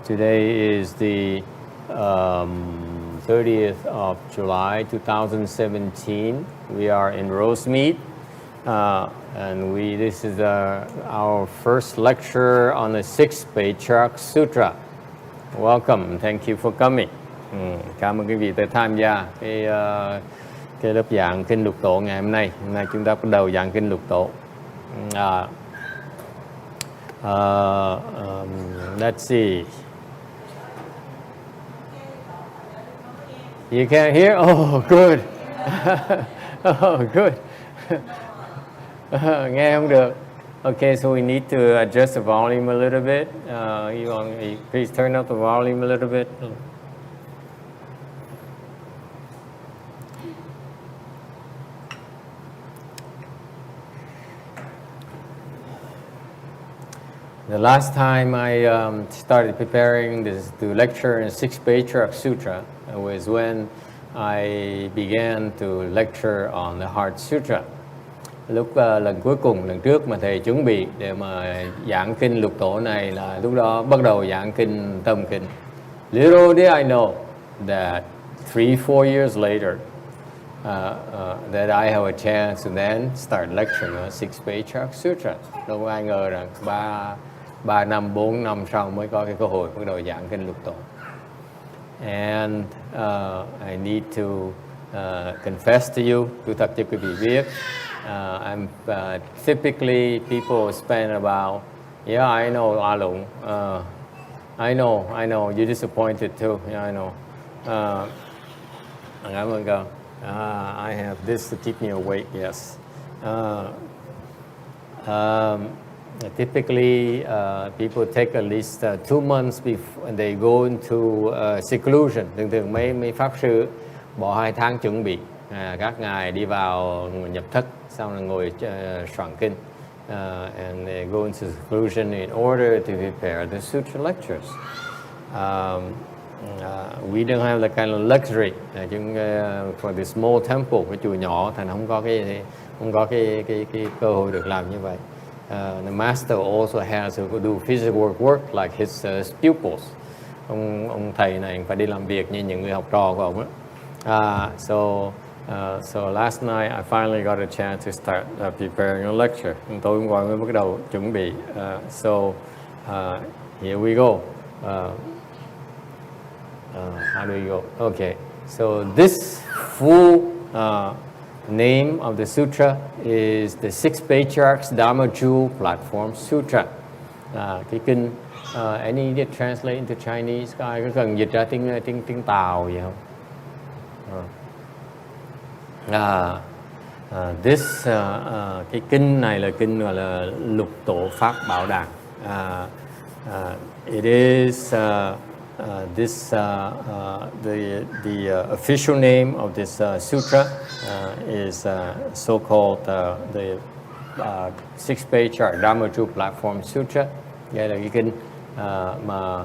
Today is the 30th of July 2017. We are in Rosemead, and this is our first lecture on the 6th Patriarch Sutra. Welcome, thank you for coming. Cảm ơn quý vị đã tham gia cái lớp giảng kinh lục tổ ngày hôm nay. Hôm nay chúng ta bắt đầu giảng kinh lục tổ. Let's see. You can't hear? Oh, good. Oh, good. Nghe không được. Okay, so we need to adjust the volume a little bit. Please turn up the volume a little bit. The last time I started preparing to lecture in 6th Patriarch Sutra was when I began to lecture on the Heart Sutra. Lần cuối cùng, lần trước mà thầy chuẩn bị để mà giảng kinh lục tổ này là lúc đó bắt đầu giảng kinh tâm kinh. Little did I know that 3-4 years later that I have a chance to then start lecturing on 6th Patriarch Sutra. Đâu có ai ngờ rằng 3 năm, 4 năm sau mới có cái cơ hội bắt đầu giảng kinh lục tổ. And I need to confess to you, thú thật cho quý vị biết, typically people spend about, yeah, I know, A Lũng, I know, you're disappointed too, yeah, I know. I'm gonna go. I have this to keep me awake, yes. Typically, people take at least 2 months before they go into seclusion. Thường mấy pháp sư bỏ 2 tháng chuẩn bị. Các ngài đi vào nhập thất, xong rồi ngồi soạn kinh. And they go into seclusion in order to prepare the sutra lectures. We don't have that kind of luxury. For the small temple, cái chùa nhỏ, thành không có cái cơ hội được làm như vậy. The master also has to do physical work like his pupils. Ông thầy này phải đi làm việc như những người học trò của ông đó. So last night I finally got a chance to start preparing a lecture. Tối hôm qua mới bắt đầu chuẩn bị. Here we go. How do we go? Okay. So this full name of the sutra is the 6th Patriarch's Dharma Jewel Platform Sutra. Cái kinh, any need to translate into Chinese? Ai có cần dịch ra tiếng Tàu vậy không? Cái kinh này là kinh gọi là lục tổ pháp bảo đàn. It is the official name of this sutra is so-called the 6th Patriarch Dharma Jewel Platform Sutra. Đây là cái kinh mà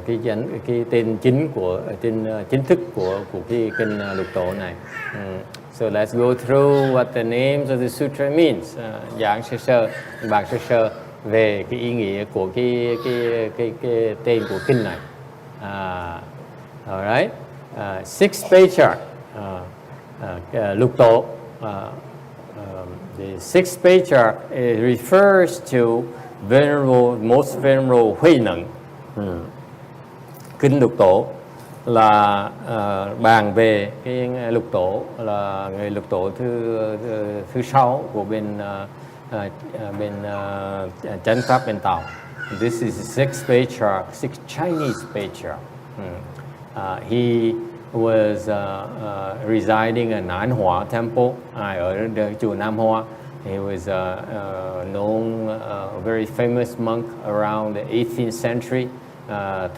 cái tên chính chính thức của cái kinh lục tổ này. So let's go through what the names of the sutra means. Giảng sơ về cái ý nghĩa của cái tên của kinh này. All right. 6th Patriarch, lục tổ. The 6th Patriarch refers to most venerable Huệ Nặng. Kinh lục tổ là bàn về cái lục tổ, là người lục tổ thứ 6 của bên chánh pháp bên Tàu. This is the 6th Patriarch, 6th Chinese Patriarch. He was residing in An Hoa Temple, ở chùa Nam Hoa. He was known, a very famous monk around the 18th century.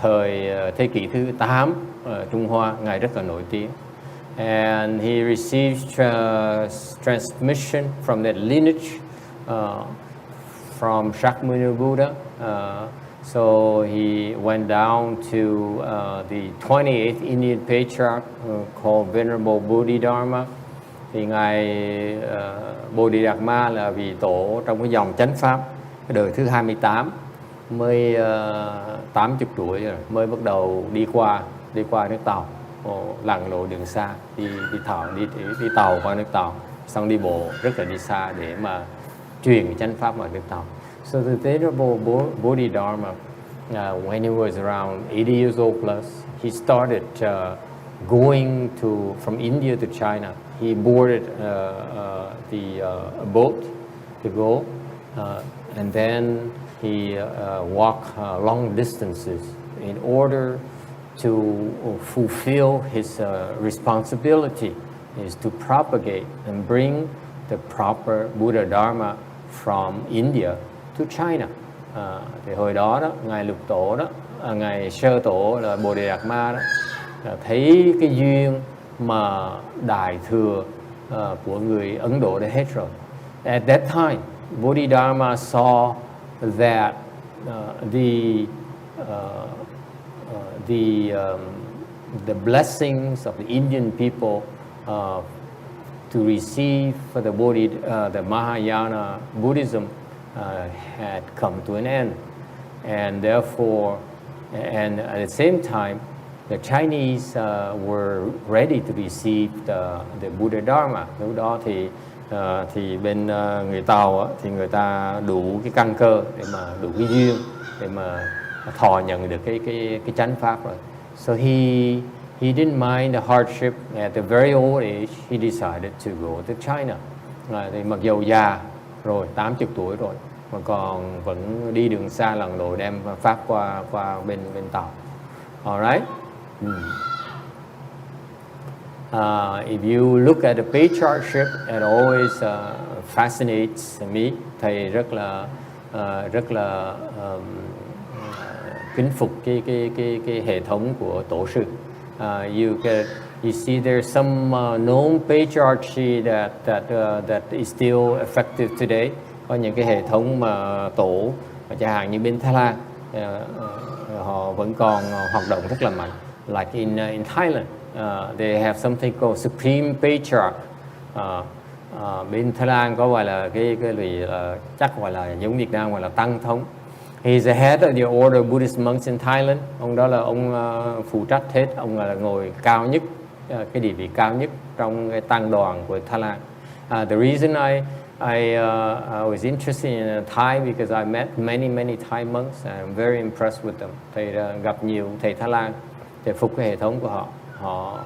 Thời thế kỷ thứ 8 ở Trung Hoa, ngài rất là nổi tiếng. And he received transmission from that lineage from Shakyamuni Buddha. So he went down to the 28th Indian Patriarch called Venerable Bodhidharma. Thì ngài Bodhidharma là vị tổ trong cái dòng chánh pháp, cái đời thứ 28 mới 80 tuổi rồi mới bắt đầu đi qua nước Tàu, lặn lội đường xa, đi tàu qua nước Tàu, xong đi bộ rất là đi xa để mà truyền cái chánh pháp vào nước Tàu. So the Venerable Bodhidharma, when he was around 80 years old plus, he started going from India to China. He boarded a boat to go, and then he walked long distances in order to fulfill his responsibility, is to propagate and bring the proper Buddha Dharma from India to China. Thì hồi đó ngài Lục Tổ ngài Sơ Tổ là Bồ Đề Đạt Ma thấy cái duyên mà đại thừa của người Ấn Độ đã hết rồi. At that time, Bodhidharma saw that the blessings of the Indian people to receive for the Mahayana Buddhism had come to an end, and therefore, and at the same time, the Chinese were ready to receive the Buddha Dharma. Lúc đó thì bên người Tàu thì người ta đủ cái căn cơ để mà đủ cái duyên để mà thọ nhận được cái chánh pháp rồi. So he didn't mind the hardship. At the very old age, he decided to go to China. Thì mặc dù già rồi, 80 tuổi rồi, mà còn vẫn đi đường xa lặn lội đem pháp qua bên Tàu. Alright. If you look at the patriarchship, it always fascinates me. Thầy rất là kính phục cái hệ thống của tổ sư. You see there's some known patriarchy that is still effective today. Có những cái hệ thống mà tổ chẳng hạn như bên Thái Lan họ vẫn còn hoạt động rất là mạnh. Like in Thailand, they have something called Supreme Patriarch. Bên Thái Lan có gọi là cái chắc gọi là giống Việt Nam gọi là Tăng thống. He's the head of the order of Buddhist monks in Thailand. Ông đó là ông phụ trách hết, ông là người cao nhất, cái địa vị cao nhất trong cái tăng đoàn của Thái Lan. The reason I was interested in Thai because I met many Thai monks and I'm very impressed with them. Thầy gặp nhiều thầy Thái Lan, thầy phục cái hệ thống của họ.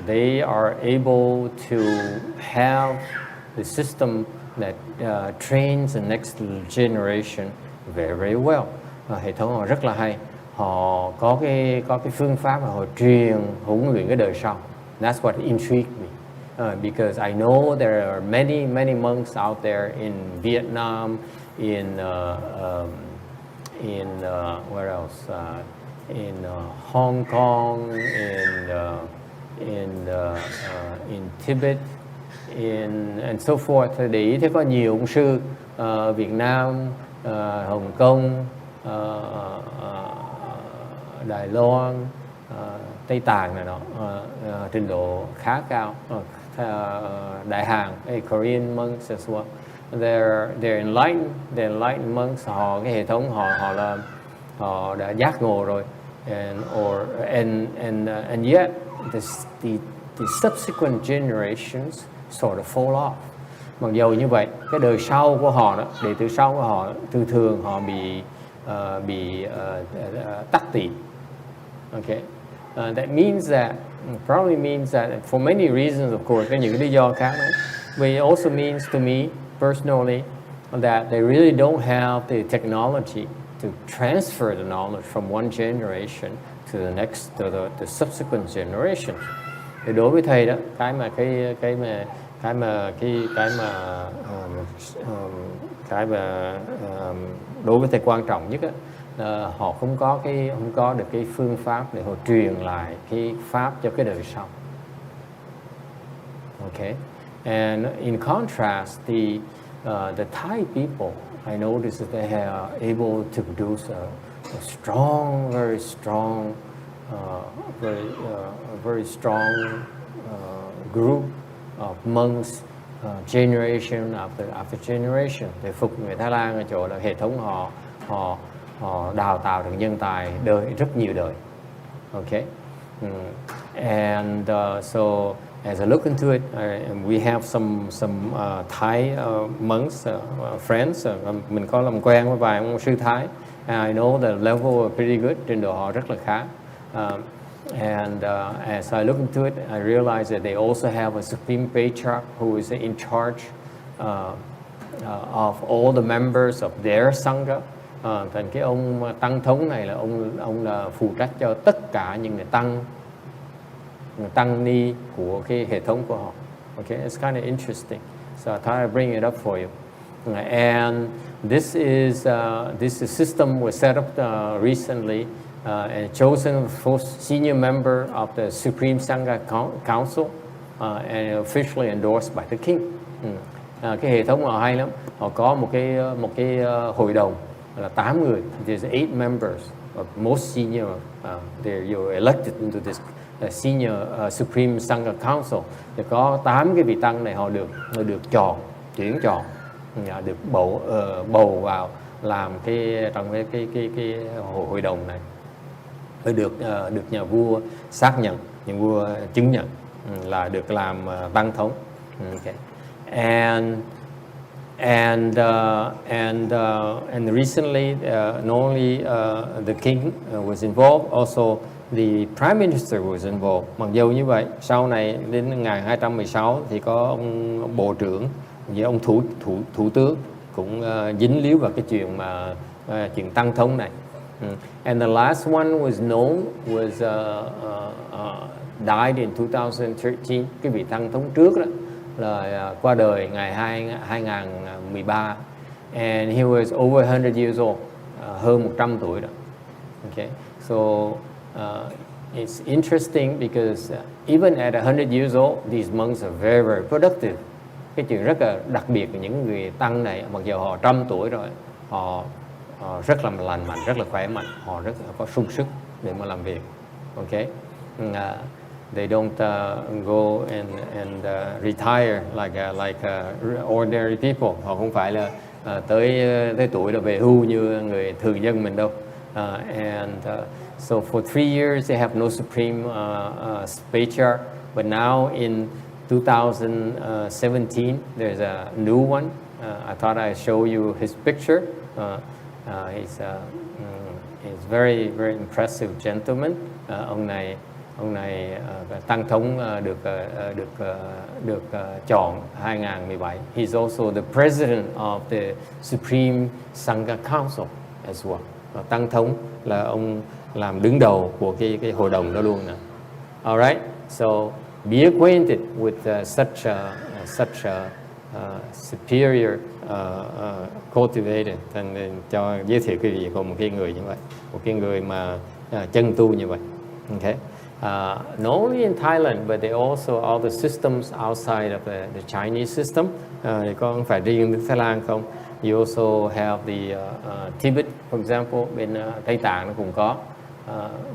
They are able to have the system that trains the next generation very well. Hệ thống họ rất là hay. Họ có cái phương pháp mà họ truyền huấn luyện cái đời sau. That's what intrigued me. Because I know there are many monks out there in Vietnam, in where else? In Hong Kong, in Tibet, and so forth. Để ý thấy có nhiều ông sư Việt Nam, Hồng Kông, Đài Loan, Tây Tạng này nọ, trình độ khá cao. Đại Hàn, Korean monks as well. They're enlightened monks. Họ cái hệ thống họ đã giác ngộ rồi, and yet the subsequent generations sort of fall off. Mặc dù như vậy, cái đời sau của họ đó, đệ tử sau của họ thường họ bị tắc tị. Okay, that probably means that for many reasons, of course, có những cái lý do khác đấy. But it also means to me personally that they really don't have the technology to transfer the knowledge from one generation to the next, to the subsequent generation. Thì đối với thầy đó, đối với thầy quan trọng nhất á, họ không có được cái phương pháp để họ truyền lại cái pháp cho cái đời sau. Okay, and in contrast, the Thai people, I noticed that they are able to produce a strong, very strong, very strong group of monks, generation after generation. Để phục người Thái Lan ở chỗ là hệ thống họ đào tạo được nhân tài đời rất nhiều đời. Okay. And so as I look into it, we have some Thai monks, friends. Mình có làm quen với vài ông sư Thái. And I know the level is pretty good, trình độ họ rất là khá. And as I look into it, I realize that they also have a supreme patriarch who is in charge of all the members of their sangha. Thành cái ông tăng thống này là ông là phụ trách cho tất cả những người tăng ni của cái hệ thống của họ. Okay, it's kind of interesting. So I thought I'd bring it up for you. And this is system was set up recently and chosen for senior member of the Supreme Sangha Council and officially endorsed by the king. Cái hệ thống họ hay lắm. Họ có một cái hội đồng là 8 người. There's 8 members of most senior. You're elected into this senior Supreme Sangha Council. Thì có 8 cái vị tăng này họ được chuyển chọn, được bầu vào làm trong cái hội đồng này, được nhà vua xác nhận, nhà vua chứng nhận là được làm tăng thống. Okay. And recently, not only the king was involved, also the prime minister was involved. Mặc dù như vậy, sau này đến 1216 thì có ông bộ trưởng với ông thủ tướng cũng dính líu vào cái chuyện tăng thống này. And the last one was died in 2013. Cái vị tăng thống trước đó là qua đời ngày 2013. And he was over 100 years old, hơn 100 tuổi đó. Okay, so it's interesting because even at 100 years old, these monks are very, very productive. Cái chuyện rất là đặc biệt của những người tăng này, mặc dù họ 100 tuổi rồi, họ rất là lành mạnh, rất là khỏe mạnh, họ rất là có sung sức để mà làm việc. Okay, they don't go and retire like ordinary people. Họ không phải là tới tuổi là về hưu như người thường dân mình đâu. So for 3 years they have no supreme patriarch, but now in 2017 there's a new one. I thought I'd show you his picture. He's very, very impressive gentleman. Ông này tăng thống được chọn 2017. He's also the president of the Supreme Sangha Council as well. Tăng thống là ông làm đứng đầu của cái hội đồng đó luôn nè. All right, so be acquainted with such a superior cultivated. Thành cho giới thiệu quý vị còn một cái người như vậy, một cái người mà chân tu như vậy. Okay. Not only in Thailand, but they also all the systems outside of the Chinese system. Thì không phải riêng Thái Lan không. You also have the Tibet, for example, bên Tây Tạng nó cũng có.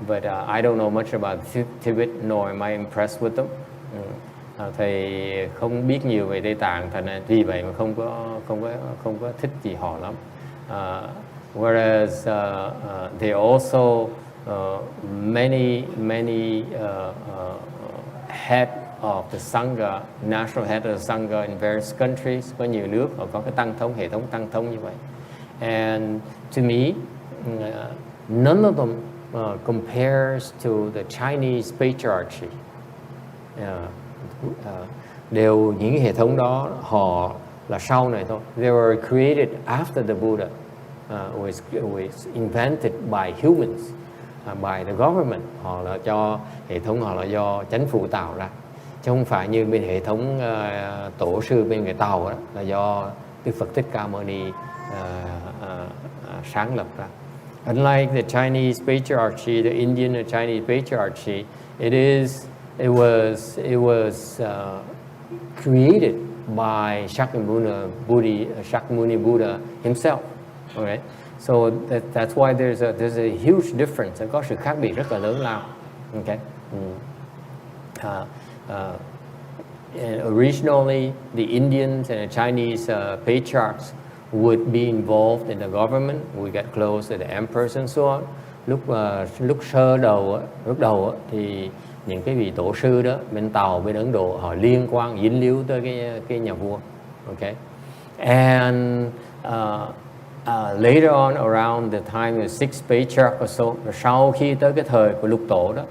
But I don't know much about Tibet, nor am I impressed with them. Thầy không biết nhiều về Tây Tạng, thành ra vì vậy mà không có thích gì họ lắm. Whereas they also many head of the Sangha, national head of the Sangha in various countries. Có nhiều nước họ có cái tăng thống, hệ thống tăng thống như vậy. And to me, none of them compares to the Chinese patriarchy. Đều những hệ thống đó họ là sau này thôi. They were created after the Buddha was invented by humans, by the government. Họ là cho hệ thống họ là do chính phủ tạo ra, chứ không phải như bên hệ thống tổ sư bên người Tàu đó, là do Đức Phật Thích Ca Mâu Ni sáng lập ra. Unlike the Chinese patriarchy, the Indian and Chinese patriarchy, it was created by Shakyamuni Buddha himself. Okay, so that's why there's a huge difference. Có sự khác biệt rất là lớn lao. Okay. And originally, the Indians and the Chinese patriarchs would be involved in the government, would get close to the emperors and so on. Lúc đầu thì những cái vị tổ sư đó bên Tàu, bên Ấn Độ, họ liên quan dính líu tới cái nhà vua. Okay, and later on around the time of the 6th Patriarch or so, sau khi tới cái thời của Lục Tổ đó,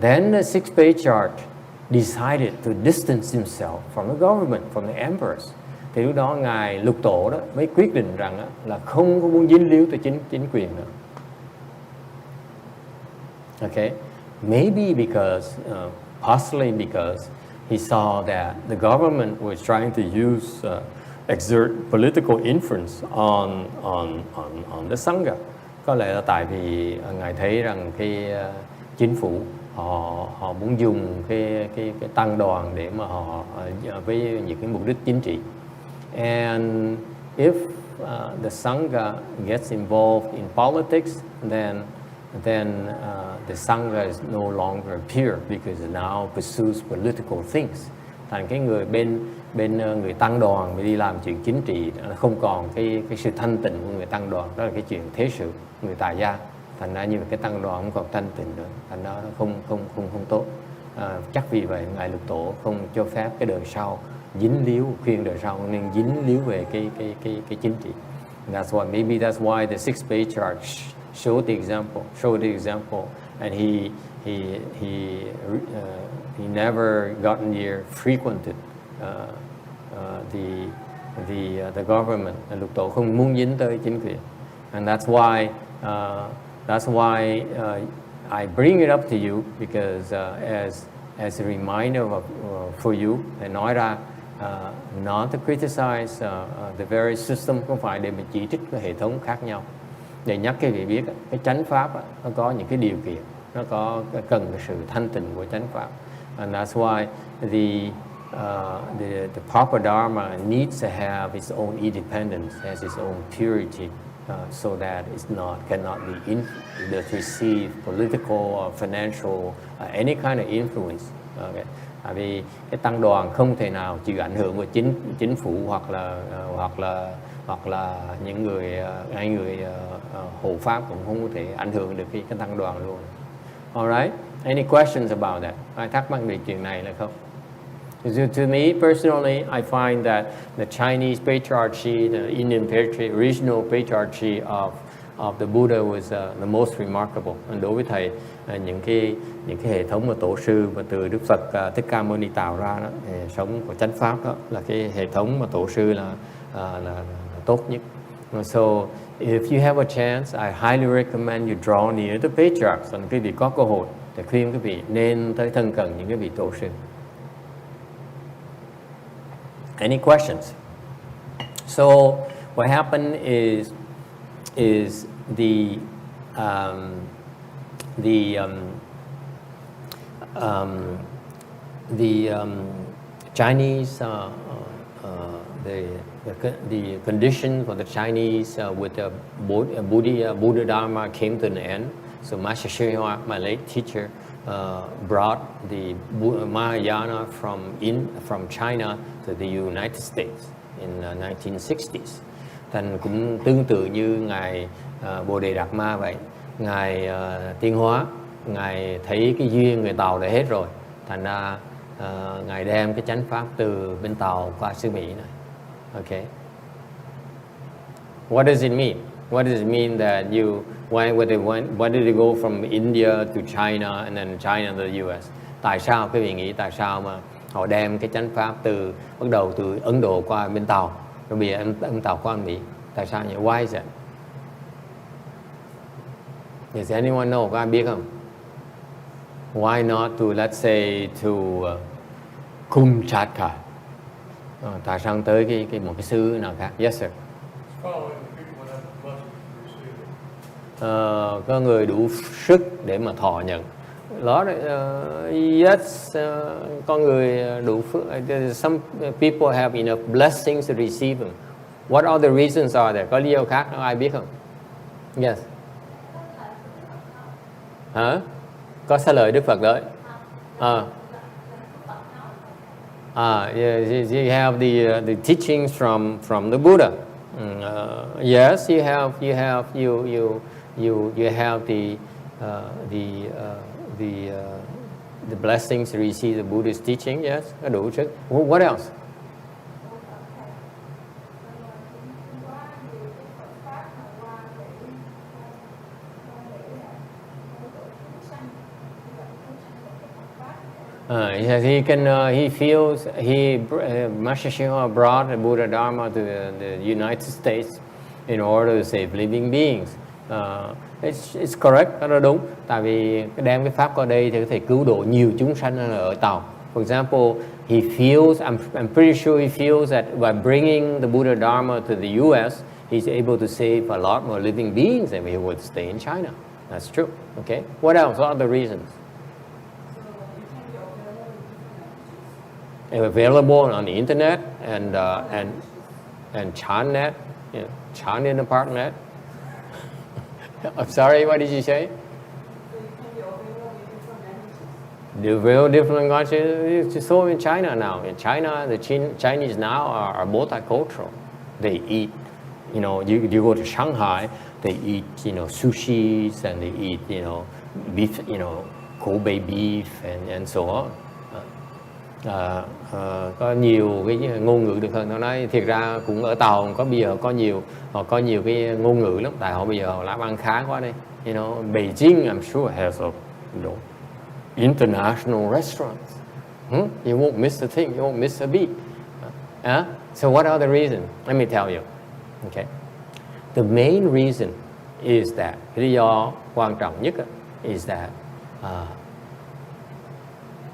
then the 6th Patriarch decided to distance himself from the government, from the emperors. Thì lúc đó ngài Lục Tổ đó mới quyết định rằng là không có muốn dính líu tới chính quyền nữa. Okay, maybe because, possibly because he saw that the government was trying to exert political influence on the Sangha. Có lẽ là tại vì ngài thấy rằng cái chính phủ họ muốn dùng cái tăng đoàn để mà họ với những cái mục đích chính trị. And if the Sangha gets involved in politics, then the Sangha is no longer pure because it now pursues political things. Thành cái người bên người tăng đoàn đi làm chuyện chính trị không còn cái sự thanh tịnh của người tăng đoàn, đó là cái chuyện thế sự, người tài gia. Thành ra như cái tăng đoàn không còn thanh tịnh nữa, thành ra nó không tốt. Chắc vì vậy ngài Lục Tổ không cho phép cái đời sau dính líu, khuyên đời sau nên dính líu về cái chính trị. And maybe that's why the 6th Patriarch showed the example, and he never got near frequented the government. Lục Tổ không muốn dính tới chính quyền, and that's why I bring it up to you because as a reminder for you, để nói ra, not to criticize the very system, không phải để mình chỉ trích cái hệ thống khác nhau. Để nhắc cái vị biết cái chánh pháp nó có những cái điều kiện, nó có cần cái sự thanh tịnh của chánh pháp, and that's why the proper dharma needs to have its own independence, has its own purity, so that cannot be receive political or financial any kind of influence. Okay. Vì cái tăng đoàn không thể nào chịu ảnh hưởng của chính phủ hoặc là những người hộ pháp cũng không có thể ảnh hưởng được cái tăng đoàn luôn. Alright, any questions about that? Ai thắc mắc về chuyện này là không? To me personally, I find that the Chinese patriarchy, the Indian patriarchy, original patriarchy of the Buddha was the most remarkable. Đối với thầy, những cái hệ thống mà tổ sư mà từ Đức Phật Thích Ca Mâu Ni tạo ra đó, hệ thống của chánh pháp đó là cái hệ thống mà tổ sư là tốt nhất. So if you have a chance, I highly recommend you draw near the patriarchs. Quý vị có cơ hội thì khuyên quý vị nên tới thân cận những cái vị tổ sư. Any questions? So what happened is the Chinese the condition for the Chinese with the Buddha Dharma came to an end. So Master Shihwa, my late teacher, brought the Mahayana from China to the United States in 1960s. Thành cũng tương tự như ngài Bồ Đề Đạt Ma vậy, ngài Tiên Hóa, ngài thấy cái duyên người Tàu đã hết rồi, thành ra ngài đem cái chánh pháp từ bên Tàu qua xứ Mỹ này. Okay. What does it mean? What does it mean that why did they go from India to China and then China to the US? Tại sao quý vị nghĩ tại sao mà họ đem cái chánh pháp bắt đầu từ Ấn Độ qua bên Tàu, rồi bây giờ bên Tàu qua Mỹ? Tại sao vậy? Why is that? Does anyone know? Có ai biết không? Why not to, let's say, to Kumchatka? Tại sao tới một cái xứ nào khác? Yes, sir. Có người đủ sức để mà thọ nhận. Yes, con người đủ phước. Some people have enough blessings to receive them. What other reasons are there? Có lý do khác, ai biết không? Yes. Hả? Có xá lợi Đức Phật đấy. You have the teachings from the Buddha. Yes, you have the uh, the uh, the uh, the blessings to receive the Buddhist teaching. Yes, có đủ chứ. What else? He feels Master Shingon brought the Buddha Dharma to the United States in order to save living beings. It's correct, đó là đúng. Tại vì đem cái pháp qua đây thì có thể cứu độ nhiều chúng sanh hơn ở Tàu. For example, he feels, I'm pretty sure he feels that by bringing the Buddha Dharma to the U.S., he's able to save a lot more living beings than he would stay in China. That's true. Okay. What else? What are the reasons? Available on the internet and Chatnet, Chan in the Parknet. I'm sorry, what did you say? The real different languages. It's so in China now. In China, the Chinese now are multicultural. They eat, you go to Shanghai, they eat, sushis and they eat, beef, Kobe beef and so on. Có nhiều cái ngôn ngữ được hơn. Nó nói thiệt ra cũng ở Tàu có bây giờ có nhiều cái ngôn ngữ lắm. Tại họ bây giờ họ làm ăn khá quá đây. Beijing I'm sure has international restaurants. You won't miss a thing. You won't miss a beat. So what are the reasons? Let me tell you. Okay. The main reason is that cái lý do quan trọng nhất is that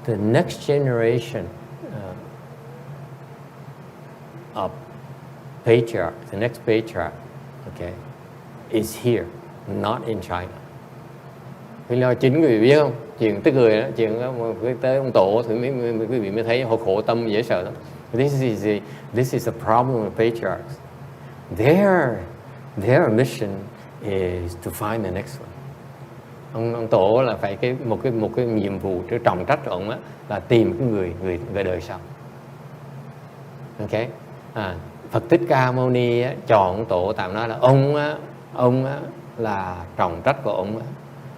the next generation of patriarch, the next patriarch, okay, is here, not in China. Vì lo chính quý vị biết không? Chuyện tức cười đó, chuyện đó, tới ông tổ thì quý vị mới thấy họ khổ tâm dễ sợ lắm. This is a problem with patriarchs. Their mission is to find the next one. Ông tổ là phải một cái nhiệm vụ trọng trách của ông là tìm cái người đời sau. Okay. Phật Thích Ca Mâu Ni chọn ông tổ tạm nói là ông là trọng trách của ông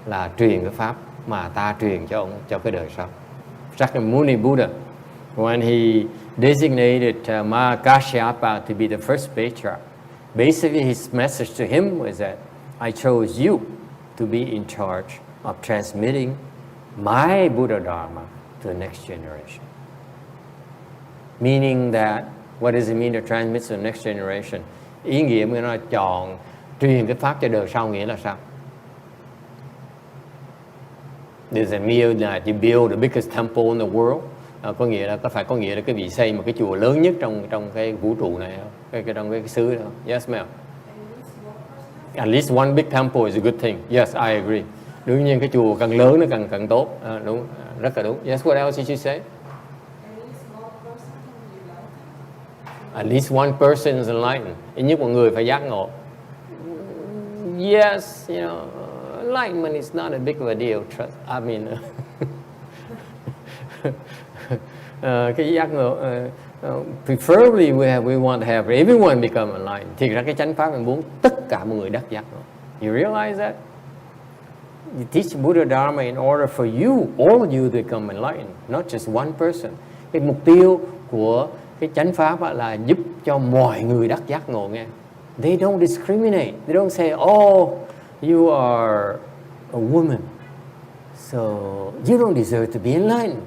là truyền cái pháp mà ta truyền cho ông cho cái đời sau. Shakyamuni Buddha, when he designated Mahakasyapa to be the first patriarch, basically his message to him was that I chose you to be in charge of transmitting my Buddha Dharma to the next generation. Meaning that, what does it mean to transmit to the next generation? Ý nghĩa của nó chọn truyền cái pháp cho đời sau nghĩa là sao? Does it mean that you build the biggest temple in the world? Có nghĩa là cái vị xây một cái chùa lớn nhất trong cái vũ trụ này không? Trong cái xứ đó. Yes, ma'am. At least one big temple is a good thing. Yes, I agree. Đương nhiên cái chùa càng lớn nó càng tốt. Đúng, rất là đúng. Yes, what else did you say? At least one person is enlightened. Ít nhất một người phải giác ngộ. Yes, enlightenment is not a big of a deal. I mean, cái giác ngộ. Preferably we want to have everyone become enlightened. Thì ra cái chánh pháp mình muốn tất cả mọi người đắc giác ngộ. You realize that? You teach Buddha Dharma in order for you, all of you to become enlightened, not just one person. Cái mục tiêu của cái chánh pháp là giúp cho mọi người đắc giác ngộ nghe. They don't discriminate. They don't say, oh, you are a woman, so you don't deserve to be enlightened.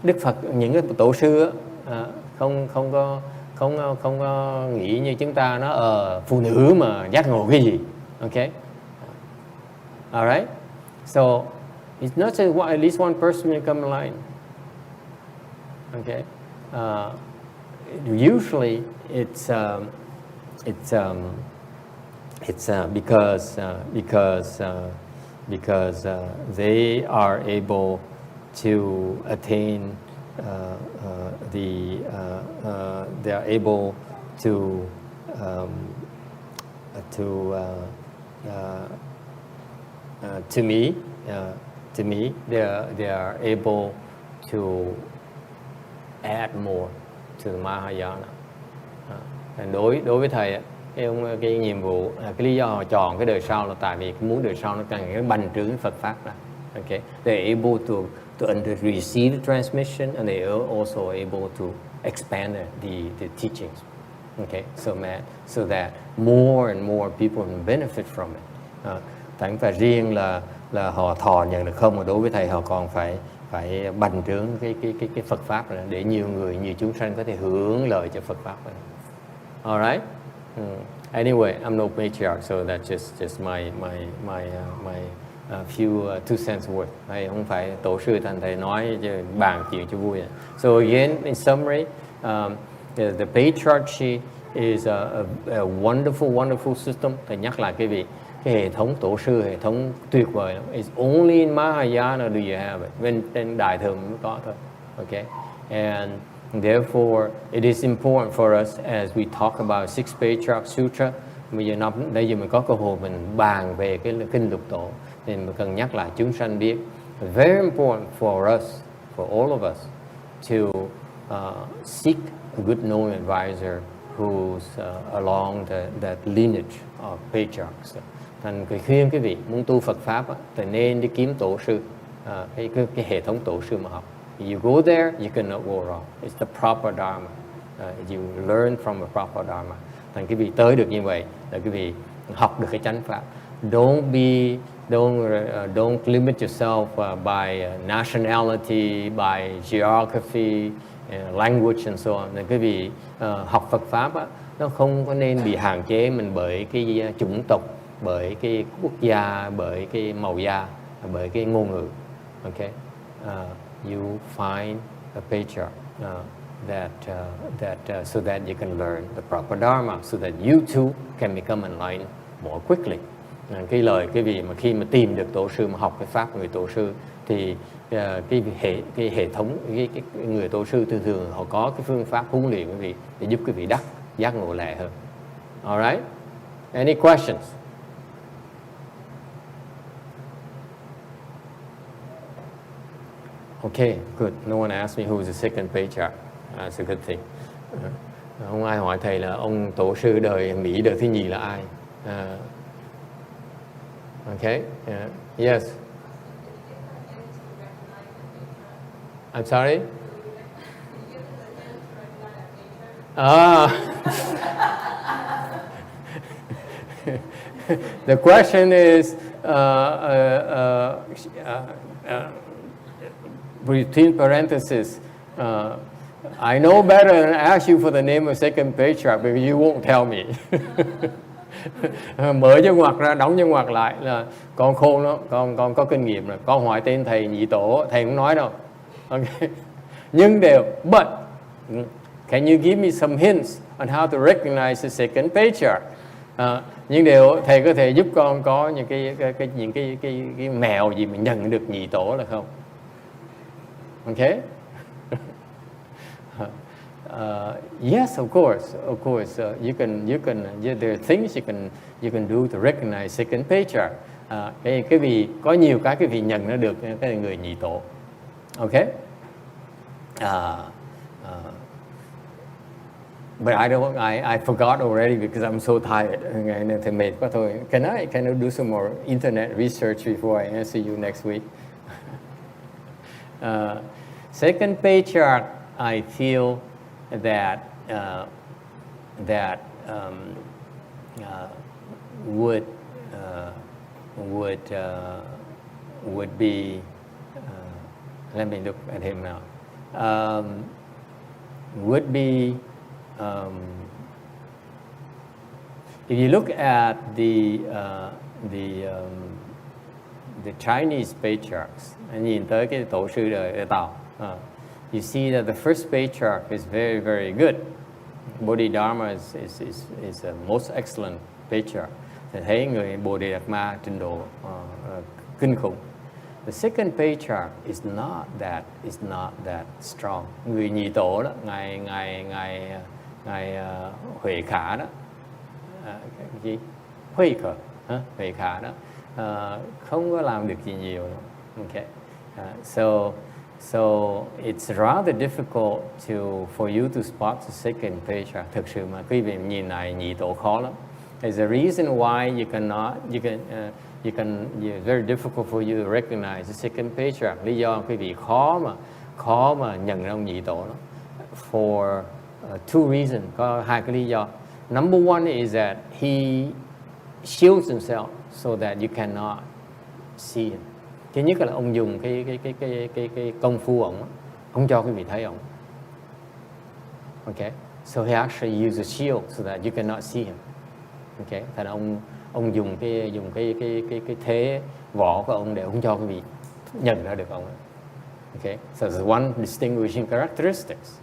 Đức Phật, những cái tổ sư không có nghĩ như chúng ta nó phụ nữ mà giác ngộ cái gì. Okay, alright. So it's not just at least one person become enlightened. Okay, usually it's because they are able to attain. They are able to me they are able to add more to the Mahayana. Đối với thầy cái nhiệm vụ, cái lý do họ chọn cái đời sau là tại vì muốn đời sau nó càng bành trướng Phật pháp ra. Okay, they're able to receive the transmission, and they are also able to expand the teachings. Okay, so that more and more people can benefit from it. Chẳng phải riêng là họ thọ nhận được không, mà đối với thầy họ còn phải bành trướng cái Phật pháp này, để nhiều người, nhiều chúng sanh có thể hưởng lợi cho Phật pháp này. Alright. Anyway, I'm no patriarch, so that's just my few 2 cents worth. Thầy không phải tổ sư, thành thầy nói chứ bàn chuyện cho vui. So again, in summary, the patriarchy is a wonderful system. Thầy nhắc lại cái hệ thống tổ sư, hệ thống tuyệt vời. It's only in Mahayana do you have it. Bên Đại Thừa mới có thôi. Okay, and therefore it is important for us as we talk about 6th Patriarch Sutra. Bây giờ mình có cơ hội mình bàn về cái kinh lục tổ, thì mình cần nhắc lại chúng sanh biết. Very important for us, for all of us, to seek a good knowing advisor who's along that lineage of patriarchs. Thành khuyên quý vị muốn tu Phật pháp thì nên đi kiếm tổ sư, cái hệ thống tổ sư mà học. You go there, you cannot go wrong. It's the proper dharma. You learn from a proper dharma. Thành quý vị tới được như vậy là quý vị học được cái chánh pháp. Don't limit yourself by nationality, by geography, language and so on. Nên quý vị học Phật pháp nó không có nên bị hạn chế mình bởi cái chủng tộc, bởi cái quốc gia, bởi cái màu da, bởi cái ngôn ngữ. Okay, you find a patriarch so that you can learn the proper dharma, so that you too can become enlightened more quickly. Cái lời cái gì mà khi mà tìm được tổ sư, mà học cái pháp người tổ sư, thì cái hệ thống cái người tổ sư thường họ có cái phương pháp huấn luyện quý vị để giúp quý vị giác ngộ lẹ hơn. Alright, any questions? Okay, good. No one asked me who is the 2nd Patriarch. That's a good thing. Không ai hỏi thầy là ông tổ sư đời Mỹ đời thứ nhì là ai. Okay, yes. I'm sorry? The question is, between parentheses, I know better than ask you for the name of 2nd Patriarch, because you won't tell me. Mở cho ngoặc ra, đóng cho ngoặc lại là con khôn đó, con có kinh nghiệm rồi. Con hỏi tên thầy nhị tổ, thầy không nói đâu. Okay. Nhưng but can you give me some hints on how to recognize the 2nd Patriarch? Nhưng thầy có thể giúp con có những cái mẹo gì mà nhận được nhị tổ là không? Okay. Yes, of course. You can. There are things you can do to recognize 2nd Patriarch. Cái vì có nhiều cái vị nhận nó được cái người nhị tổ. Okay. But I forgot already because I'm so tired. Nên thầy mệt quá thôi. Can I do some more internet research before I answer you next week? 2nd Patriarch, I feel that would be. Let me look at him now. Would be if you look at the Chinese patriarchs, and nhìn tới cái tổ sư đời Tàu, you see that the first patriarch is very, very good. Bodhidharma is a most excellent patriarch. Thì thấy người Bodhidharma trình độ kinh khủng. The 2nd Patriarch is not that strong. Người nhị tổ đó, ngài Huệ Khả đó, Huệ Khả đó, không có làm được gì nhiều đâu. Okay, So it's rather difficult for you to spot the second patriarch. Thực sự mà quý vị nhìn này nhị tổ khó lắm. There's a reason why it's very difficult for you to recognize the second patriarch. Lý do quý vị khó mà nhận ra ông nhị tổ đó. For two reasons, có hai cái lý do. Number one is that he shields himself so that you cannot see him. Thứ nhất là ông dùng cái công phu ông cho quý vị thấy ông. Okay, so he actually uses a shield so that you cannot see him. Okay, thành ông dùng cái thế võ của ông để ông cho quý vị nhận ra được ông. Okay, so there's one distinguishing characteristics.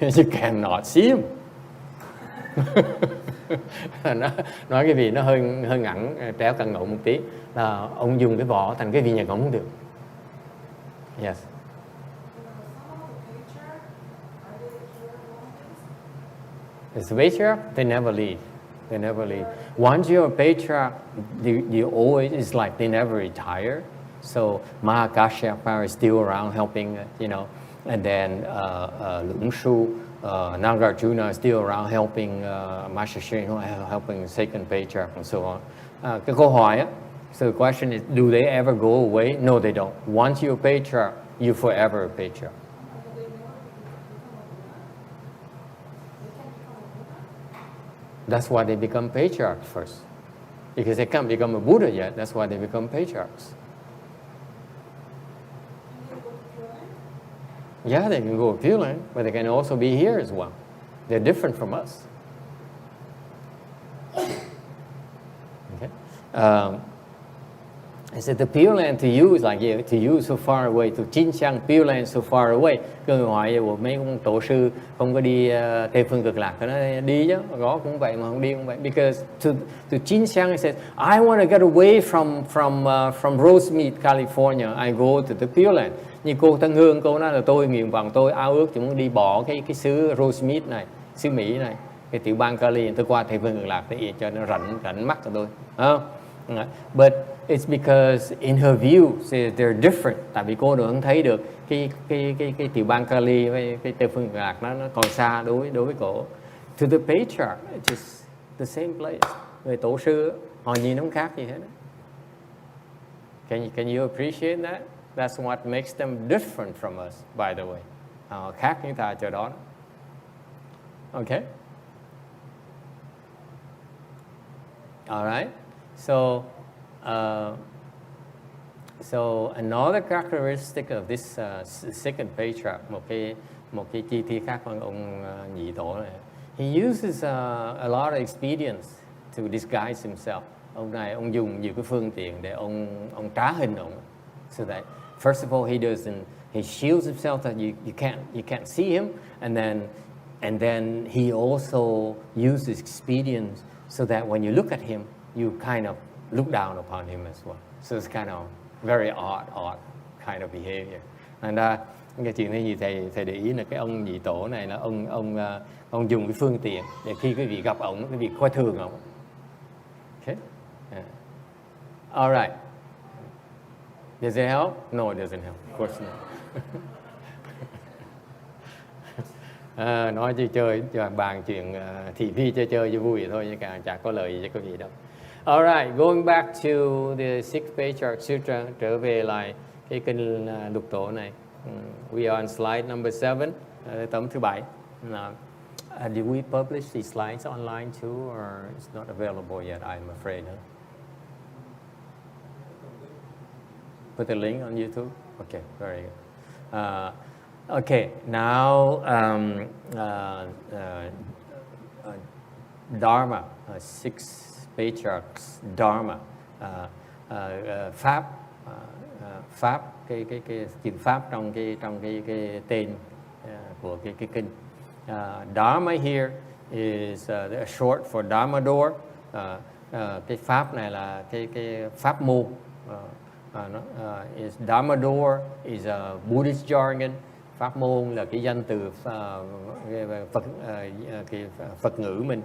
You cannot see him. nói cái gì nó hơi ngắn tréo căng ngộ một tí là ông dùng cái vỏ thành cái vị nhận không được. Yes. As a patriarch, they never leave. They never leave. Once you're a patriarch, you always, it's like they never retire. So Mahakashyapa is still around helping, and then Lũng Su, Nagarjuna is still around helping Master Shin, helping second patriarch and so on. Cái câu hỏi á, so the question is, do they ever go away? No, they don't. Once you're a patriarch, you're forever a patriarch. That's why they become patriarchs first. Because they can't become a Buddha yet, that's why they become patriarchs. Yeah, they can go to Pure Land, but they can also be here as well. They're different from us. Okay. I said the Pure Land to you is like to you so far away, to Xinjiang Pure Land so far away. Cơ người hỏi của mấy ông tổ sư không có đi Tây phương cực lạc, nó đi chứ, có cũng vậy mà không đi cũng vậy. Because to Xinjiang, he says, I want to get away from Rosemead, California. I go to the Pure Land. Như cô Tân Hương, cô nói là tôi nguyện vọng, tôi ao ước chỉ muốn đi bỏ cái xứ Rosemead này, xứ Mỹ này, cái tiểu bang Cali, tôi qua Tây phương cực lạc để cho nó rảnh mắt của tôi. But it's because in her view, they're different. Tại vì cô không thấy được cái tiểu bang Cali với cái Tây phương cực lạc nó còn xa đối với cổ. To the patriarch, it's just the same place. Người tổ sư họ nhìn không khác gì hết. Can you appreciate that? That's what makes them different from us, by the way. Họ khác chúng ta chỗ đó. Okay. All right. So another characteristic of this second patriarch, một cái chi tiết khác của ông nhị tổ này, he uses a lot of expedience to disguise himself. Ông dùng nhiều cái phương tiện để ông trá hình ông, so that first of all he shields himself that you can't see him, and then he also uses expedience so that when you look at him, you kind of look down upon him as well. So it's kind of very odd kind of behavior. And cái chuyện này gì thầy để ý là cái ông nhị tổ này là ông dùng cái phương tiện để khi quý vị gặp ông, quý vị coi thường ông. Okay. Yeah. All right. Does it help? No, it doesn't help. Of course not. Nói chơi bàn chuyện thị phi chơi cho vui vậy thôi, chứ chẳng có lợi gì cho quý vị đâu. All right, going back to the 6th Patriarch Sutra, trở về lại cái kinh lục tổ này. We are on slide number 7, tấm thứ 7. Did we publish these slides online too, or it's not available yet? I'm afraid. Huh? Put the link on YouTube. Okay, very good. Okay, now Dharma, 6 Patriarchs Dharma, pháp cái chữ pháp trong cái tên của cái kinh. Dharma here is short for Dharmador. Cái pháp này là cái pháp môn. Is Dharmador is a Buddhist jargon. Pháp môn là cái danh từ Phật ngữ mình.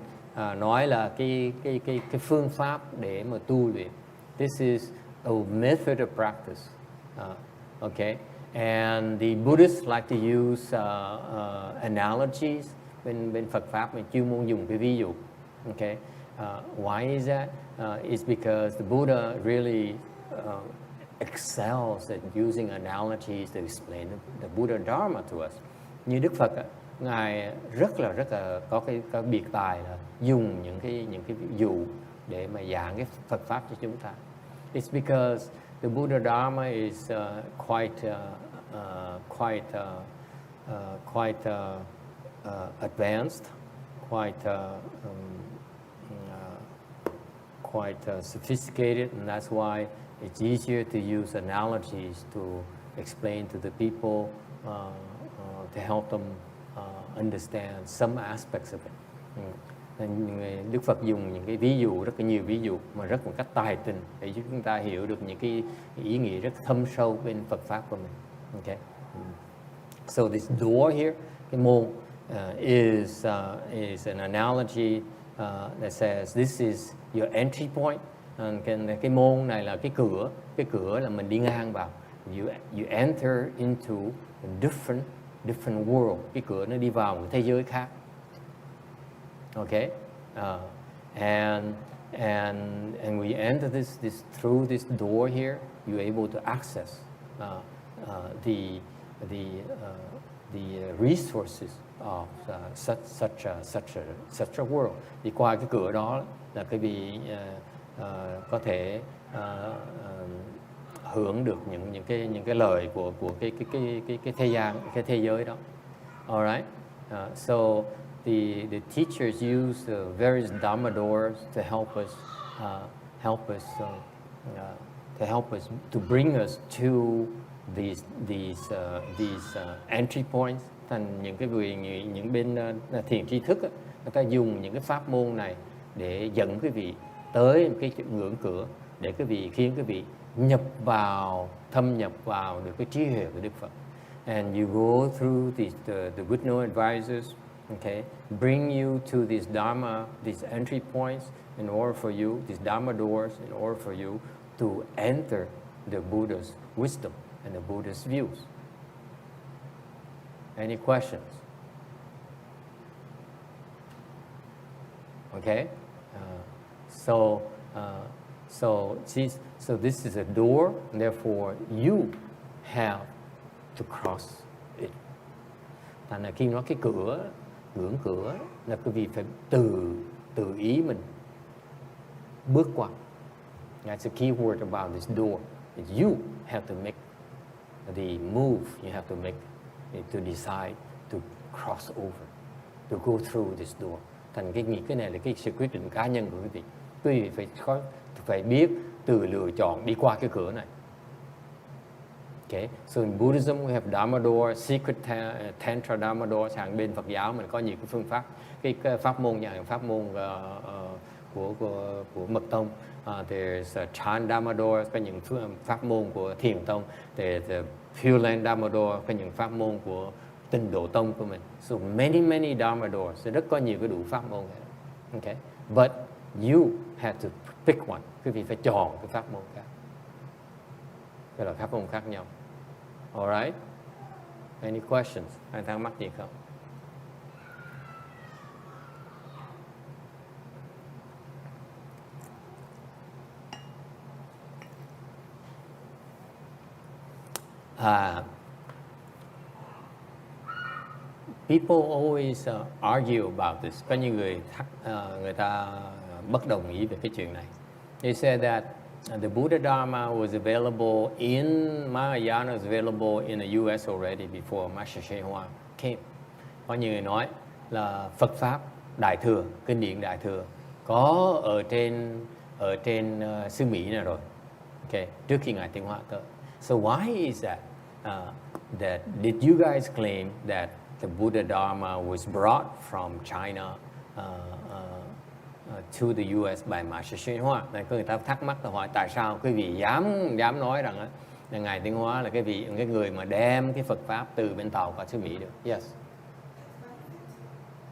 Nói là cái phương pháp để mà tu luyện. This is a method of practice. Okay, And the Buddhists like to use analogies. Bên Phật Pháp mình chuyên môn dùng cái ví dụ. Okay, why is that? It's because the Buddha really excels at using analogies to explain the Buddha Dharma to us. Như Đức Phật, ngài rất là có cái biệt tài là dùng những cái ví dụ để mà giảng cái Phật pháp cho chúng ta. It's because the Buddha Dharma is quite advanced, quite sophisticated, and that's why it's easier to use analogies to explain to the people to help them understand some aspects of it. Nên Đức Phật dùng những cái ví dụ, rất là nhiều ví dụ mà rất một cách tài tình để giúp chúng ta hiểu được những cái ý nghĩa rất thâm sâu bên Phật pháp của mình. Okay. So this door here, cái môn, is an analogy that says this is your entry point. Cái môn này là cái cửa là mình đi ngang vào. You enter into a different world. Cái cửa nó đi vào một thế giới khác. Okay, and when you enter this through this door here, you're able to access the resources of such a world. Đi qua cái cửa đó là cái vị có thể hưởng được những cái lời của cái thế gian, cái thế giới đó. All right, so the teachers use various Dharma doors to help us to bring us to these entry points. Thành những bên thiền tri thức người ta dùng những cái pháp môn này để dẫn quý vị tới một cái ngưỡng cửa, để quý vị khiến quý vị thâm nhập vào được cái trí huệ của Đức Phật. And you go through the good know advisors, okay, bring you to this Dharma, these entry points in order for you, these Dharma doors, in order for you to enter the Buddha's wisdom and the Buddha's views. Any questions? Okay, so this is a door, and therefore you have to cross it. Thành là khi nói cái ngưỡng cửa là quý vị phải từ ý mình bước qua. That's a key word about this door. You have to make the move. You have to make to decide to cross over, to go through this door. Thành cái này là cái sự quyết định cá nhân của quý vị. Quý vị phải biết từ lựa chọn đi qua cái cửa này. Okay, so in Buddhism we have Dharma door, secret Tantra Dharma door. Hàng bên Phật giáo mình có nhiều cái phương pháp, cái pháp môn như pháp môn của Mật tông. There's Chan Dharma door, có những pháp môn của Thiền tông. There's Pure Land Dharma door, có những pháp môn của Tịnh độ tông của mình. So many Dharma doors. So rất có nhiều cái đủ pháp môn này. Okay, but you have to pick one. Quý vị phải chọn cái pháp môn khác. Cái là pháp môn khác nhau. All right? Any questions? Ai thắc mắc gì không? People always argue about this. Có những người ta bất đồng ý về cái chuyện này. They said that the Buddha Dharma was available in Mahayana, was available in the US already before Master Shen Hoa came. Có nhiều người nói là Phật pháp Đại thừa, kinh điển Đại thừa có ở trên xứ Mỹ này rồi. Okay, trước khi ngài Tiến Hóa tới. So why is that? That did you guys claim that the Buddha Dharma was brought from China to the US by Master Shen Hoa? Nên có người ta thắc mắc là hỏi tại sao quý vị dám nói rằng là ngài Tiến Hóa là cái người mà đem cái Phật pháp từ bên Tàu qua xứ Mỹ được? Yes.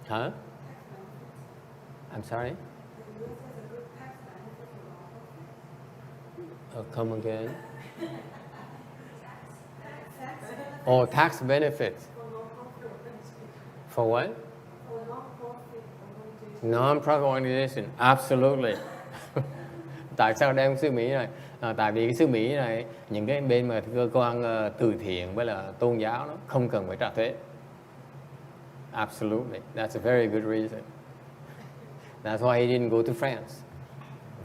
Huh? I'm sorry. Come again. Oh, tax benefits. For what? Non-profit organization. Absolutely. Tại sao đem xứ Mỹ này? Tại vì cái xứ Mỹ này, những cái bên mà cơ quan từ thiện với là tôn giáo nó không cần phải trả thuế. Absolutely. That's a very good reason. That's why he didn't go to France.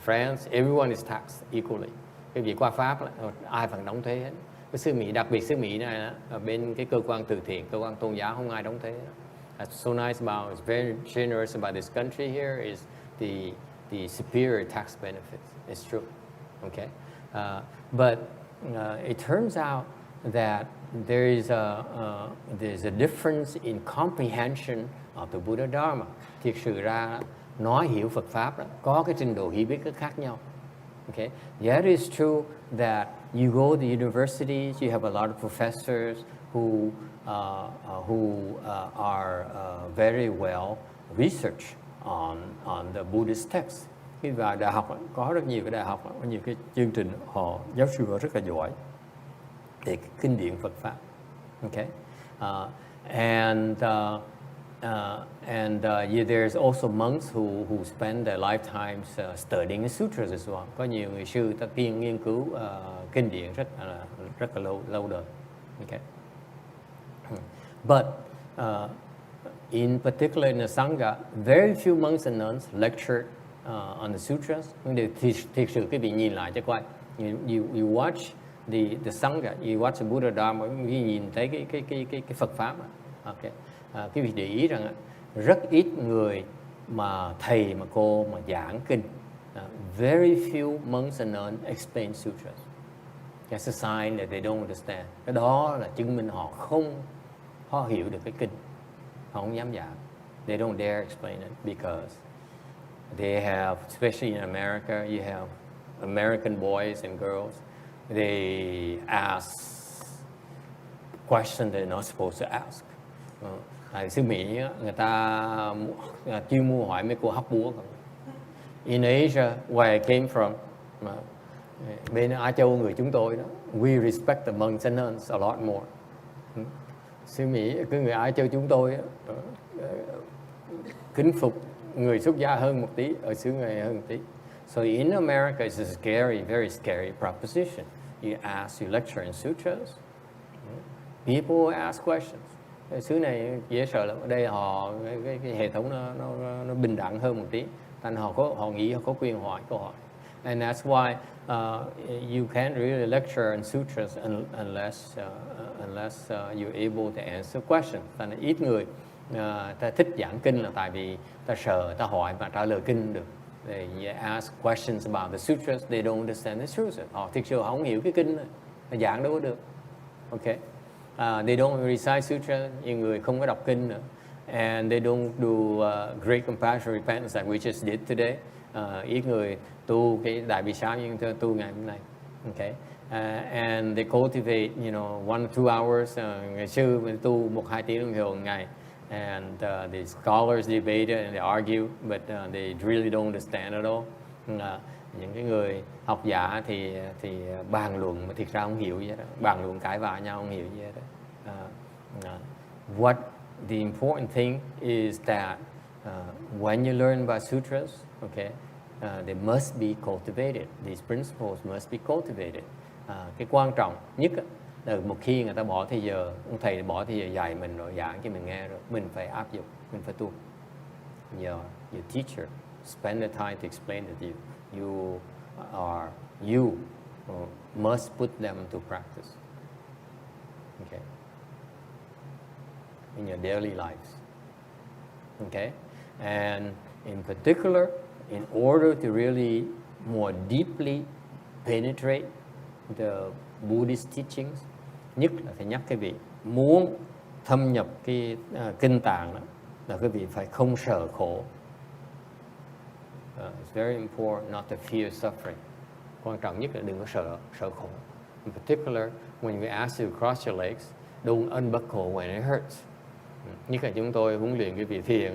France, everyone is taxed equally. Cái việc qua Pháp là ai phải đóng thuế hết. Cái xứ Mỹ, đặc biệt xứ Mỹ này ở bên cái cơ quan từ thiện, cơ quan tôn giáo không ai đóng thuế. That's so nice about, it's very generous about this country here is the superior tax benefits. It's true. Okay, but it turns out that there's a difference in comprehension of the Buddha Dharma. Thực sự ra nói hiểu Phật pháp đó, có cái trình độ hiểu biết rất khác nhau. Okay, yeah, it is true that you go to universities, you have a lot of professors who are very well researched on the Buddhist text. Khi vào đại học có rất nhiều cái đại học, có nhiều cái chương trình họ giáo sư họ rất là giỏi để kinh điển Phật pháp. Okay, there's also monks who spend their lifetimes studying the sutras as well. Có nhiều người sư ta tiên nghiên cứu kinh điển rất là lâu đời. Okay, but in particular in the Sangha, very few monks and nuns lectured on the sutras. Thực sự quý vị nhìn lại cho coi, you watch the Sangha, you watch the Buddha Dharma, quý vị nhìn thấy cái Phật pháp. Okay, quý vị để ý rằng rất ít người mà thầy mà cô mà giảng kinh. Very few monks and nuns explain sutras. That's a sign that they don't understand. Cái đó là chứng minh họ hiểu được cái kinh, họ không dám giảng. They don't dare explain it because they have, especially in America, you have American boys and girls. They ask questions they're not supposed to ask. Tại xứ Mỹ người ta chuyên mua hỏi mấy cô hóc búa. In Asia, where I came from, bên Á Châu người chúng tôi đó, we respect the monks and nuns a lot more. Xứ Mỹ, cái người Á Châu chúng tôi kính phục người xuất gia hơn một tí, ở xứ người hơn một tí. So in America, it's a scary, very scary proposition. You lecture in sutras. People ask questions. Xứ này dễ sợ lắm. Ở đây họ cái hệ thống nó bình đẳng hơn một tí. Thành họ nghĩ họ có quyền hỏi câu hỏi. And that's why you can't really lecture in sutras unless you're able to answer questions. Thành ra ít người ta thích giảng kinh là tại vì ta sợ ta hỏi và trả lời kinh được. They ask questions about the sutras, they don't understand the sutras. Họ thực sự họ không hiểu cái kinh này, giảng đâu có được. Okay. They don't recite sutra, những người không có đọc kinh nữa. And they don't do great compassion repentance like we just did today. Ít người tu cái đại bi sám như tu ngày hôm nay. Okay. And they cultivate, 1 or 2 hours. Ngày xưa mình tu 1-2 tiếng đồng hồ một ngày. And the scholars debate and they argue, but they really don't understand at all. Những cái người học giả thì bàn luận mà thực ra không hiểu gì hết. Bàn luận cãi vã nhau không hiểu gì hết. What the important thing is that when you learn about sutras, okay, they must be cultivated. These principles must be cultivated. Cái quan trọng nhất là một khi người ta bỏ thời giờ, ông thầy bỏ thời giờ dạy mình rồi giảng cho mình nghe rồi, mình phải áp dụng, mình phải tu. Your teacher spend the time to explain it to you. You must put them into practice. Okay. In your daily lives. Okay? And in particular, in order to really more deeply penetrate the Buddhist teachings, nhất là phải nhắc cái vị muốn thâm nhập cái kinh tạng đó, là cái vị phải không sợ khổ. It's very important not to fear suffering. Quan trọng nhất là đừng có sợ khổ. In particular, when we ask you to cross your legs, don't unbuckle when it hurts. Nhất là chúng tôi huấn luyện cái vị thiền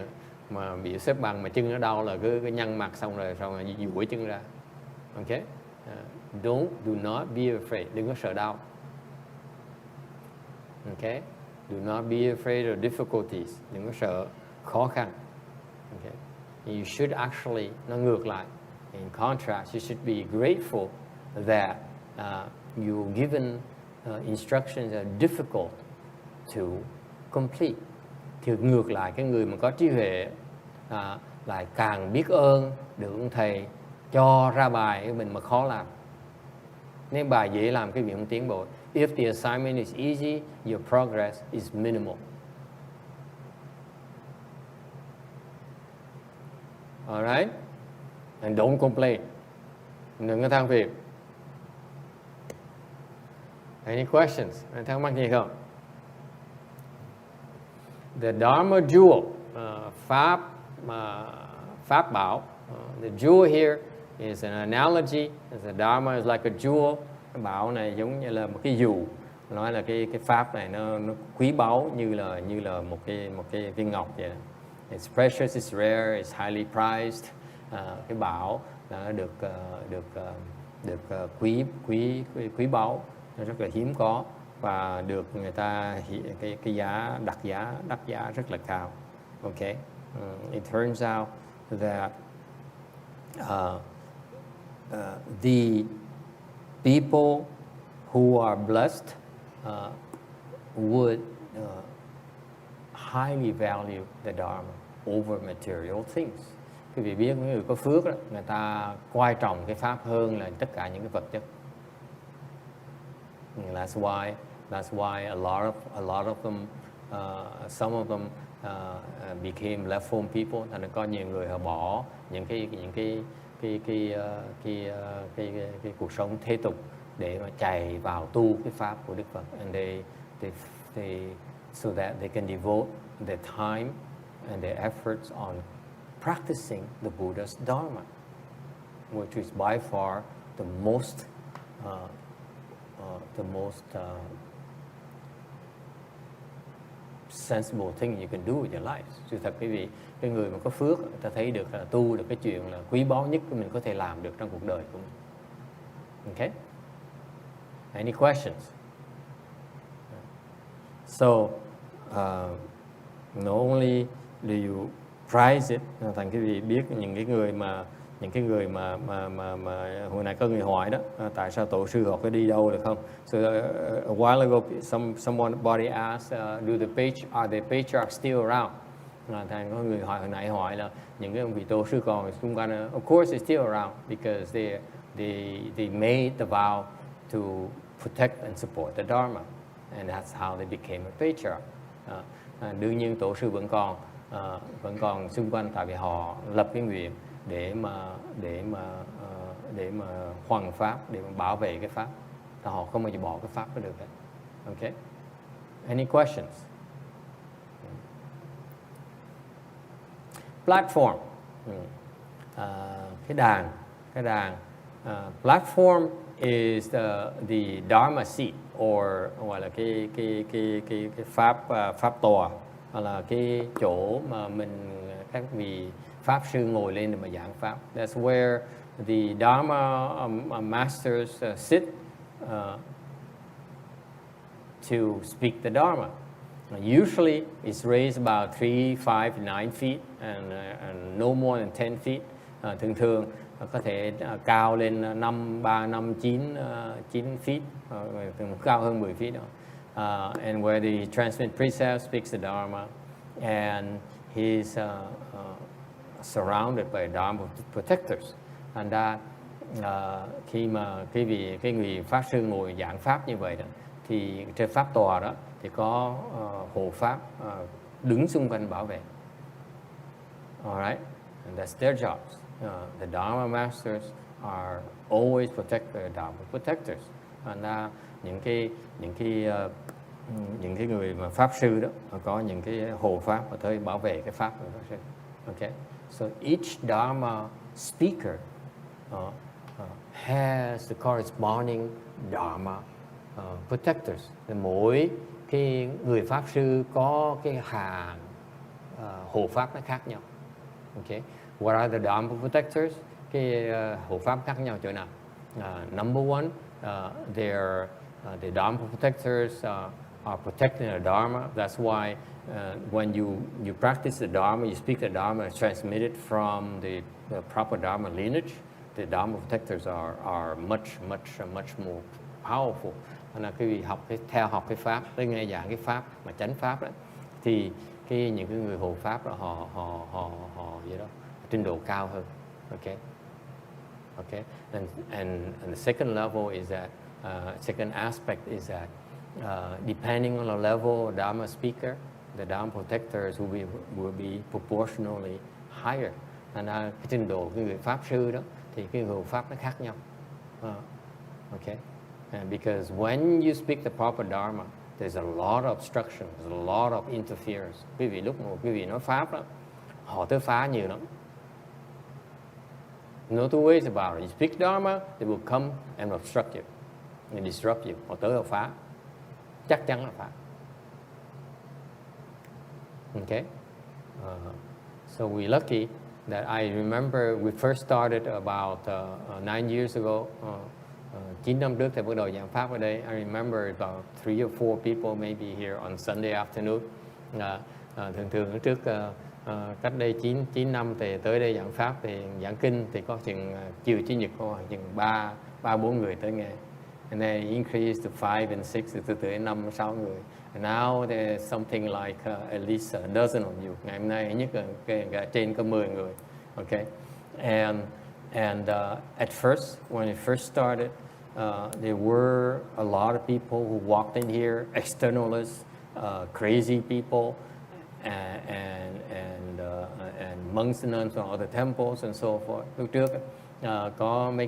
mà bị xếp bằng mà chân nó đau là cứ nhăn mặt xong rồi duỗi chân ra. Okay? Do not be afraid. Đừng có sợ đau. Okay? Do not be afraid of difficulties. Đừng có sợ khó khăn. Okay? You should actually, nó ngược lại. In contrast, you should be grateful that you're given instructions that are difficult to complete. Thì ngược lại, cái người mà có trí huệ lại càng biết ơn được ông thầy cho ra bài của mình mà khó làm. Nếu bài dễ làm, cái việc không tiến bộ. If the assignment is easy, your progress is minimal. Alright? And don't complain. Đừng có than phiền. Any questions? Thắc mắc gì không? The Dharma jewel, pháp bảo. The jewel here is an analogy. The Dharma is like a jewel. Cái bảo này giống như là một cái dù. Nói là cái pháp này nó quý báu như là một cái viên ngọc vậy. It's precious, it's rare, it's highly prized. Cái bảo nó được quý báu, nó rất là hiếm có và được người ta cái giá đắt giá rất là cao. Okay, it turns out that the people who are blessed would highly value the Dharma over material things. Quý vị biết những người có phước đó, người ta quan trọng cái pháp hơn là tất cả những cái vật chất. That's why a lot of them, some of them became left home people. Thành ra có nhiều người họ bỏ những cái cuộc sống thế tục để mà chạy vào tu cái pháp của Đức Phật, and they so that they can devote their time and their efforts on practicing the Buddha's Dharma, which is by far the most sensible thing you can do with your life. Sự thật quý vị, cái người mà có phước, người ta thấy được là tu được cái chuyện là quý báu nhất của mình có thể làm được trong cuộc đời của mình. Okay? Any questions? So, not only do you prize it, thành quý vị biết những cái người mà hồi nãy có người hỏi đó, tại sao tổ sư họ có đi đâu được không? So a while ago, somebody asked, are the patriarchs still around? Thành có người hồi nãy hỏi là những cái vị tổ sư còn xung quanh. Of course, they're still around because they made the vow to protect and support the Dharma, and that's how they became a patriarch. Đương nhiên tổ sư vẫn còn xung quanh, tại vì họ lập cái nguyện để mà hoằng pháp, để mà bảo vệ cái pháp. Thì họ không bao giờ bỏ cái pháp đó được hết. Okay? Any questions? Platform. Cái đàn. Platform is the Dharma seat, or gọi là cái pháp tòa, hoặc là cái chỗ mà các vị pháp sư ngồi lên để mà giảng pháp. That's where the Dharma masters sit to speak the Dharma. Usually it's raised about 3, 5, 9 feet and no more than 10 feet. Thường có thể cao lên 5, 3, 5, 9 feet, cao hơn 10 feet. And where the transmitted precepts speaks the Dharma, and he's surrounded by Dharma protectors. And khi mà cái người pháp sư ngồi giảng pháp như vậy đó, thì trên pháp tòa đó thì có hộ pháp đứng xung quanh bảo vệ. Alright, and that's their jobs. The Dharma masters are always protected, Dharma protectors. And những cái người mà pháp sư đó có những cái hộ pháp và tới bảo vệ cái pháp của pháp sư. Okay, so each Dharma speaker has the corresponding Dharma protectors. Mỗi cái người pháp sư có cái hàng hộ pháp nó khác nhau. Okay, what are the Dharma protectors? Cái hộ pháp khác nhau chỗ nào? Number one, the Dharma protectors are protecting the Dharma. That's why when you practice the Dharma, you speak the Dharma, it's transmitted from the proper Dharma lineage. The Dharma protectors are much more powerful. Nên là quý vị theo học cái pháp, tới nghe giảng cái pháp mà chánh pháp đó, thì những cái người hộ pháp đó họ vậy đó, trình độ cao hơn. Okay. And the second level is that second aspect is that depending on the level of Dharma speaker, the Dharma protectors will be proportionally higher. Thành ra cái trình độ cái người pháp sư đó thì cái người hộ pháp nó khác nhau. Okay. Because when you speak the proper Dharma, there's a lot of obstruction, there's a lot of interference. Quý vị lúc mà quý vị nói pháp đó, họ tới phá nhiều lắm. No two ways about it. You speak Dharma, they will come and obstruct you, and disrupt you. Họ tới họ phá, chắc chắn là phá. Okay. So we're lucky that I remember we first started about 9 years ago. 9 năm trước thì bắt đầu giảng pháp ở đây. I remember about 3 or 4 people maybe here on Sunday afternoon. Thường trước cách đây 9 năm thì tới đây giảng pháp thì giảng kinh thì có chừng chiều chủ nhật có chừng 3-4 người tới nghe. And then increased to 5 and 6 từ từ 5-6 người. And now there's something like at least a dozen of you. Ngày hôm nay nhất là trên có 10 người. Okay. And at first, when it first started, there were a lot of people who walked in here, externalists, crazy people, and monks and nuns from other temples and so forth. Lúc trước có mấy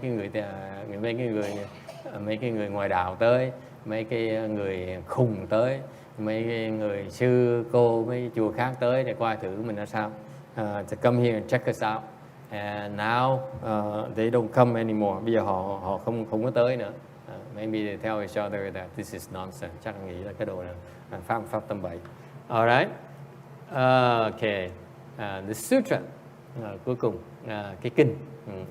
cái người ngoài đạo tới, mấy cái người khùng tới, mấy cái người sư cô, mấy chùa khác tới để coi thử mình là sao. To come here and check us out. And now they don't come anymore. Bây giờ họ không có tới nữa. Maybe they tell each other that this is nonsense. Chắc nghĩ là cái đồ này pháp tâm bậy. Alright. Okay. The sutra. Cuối cùng cái kinh.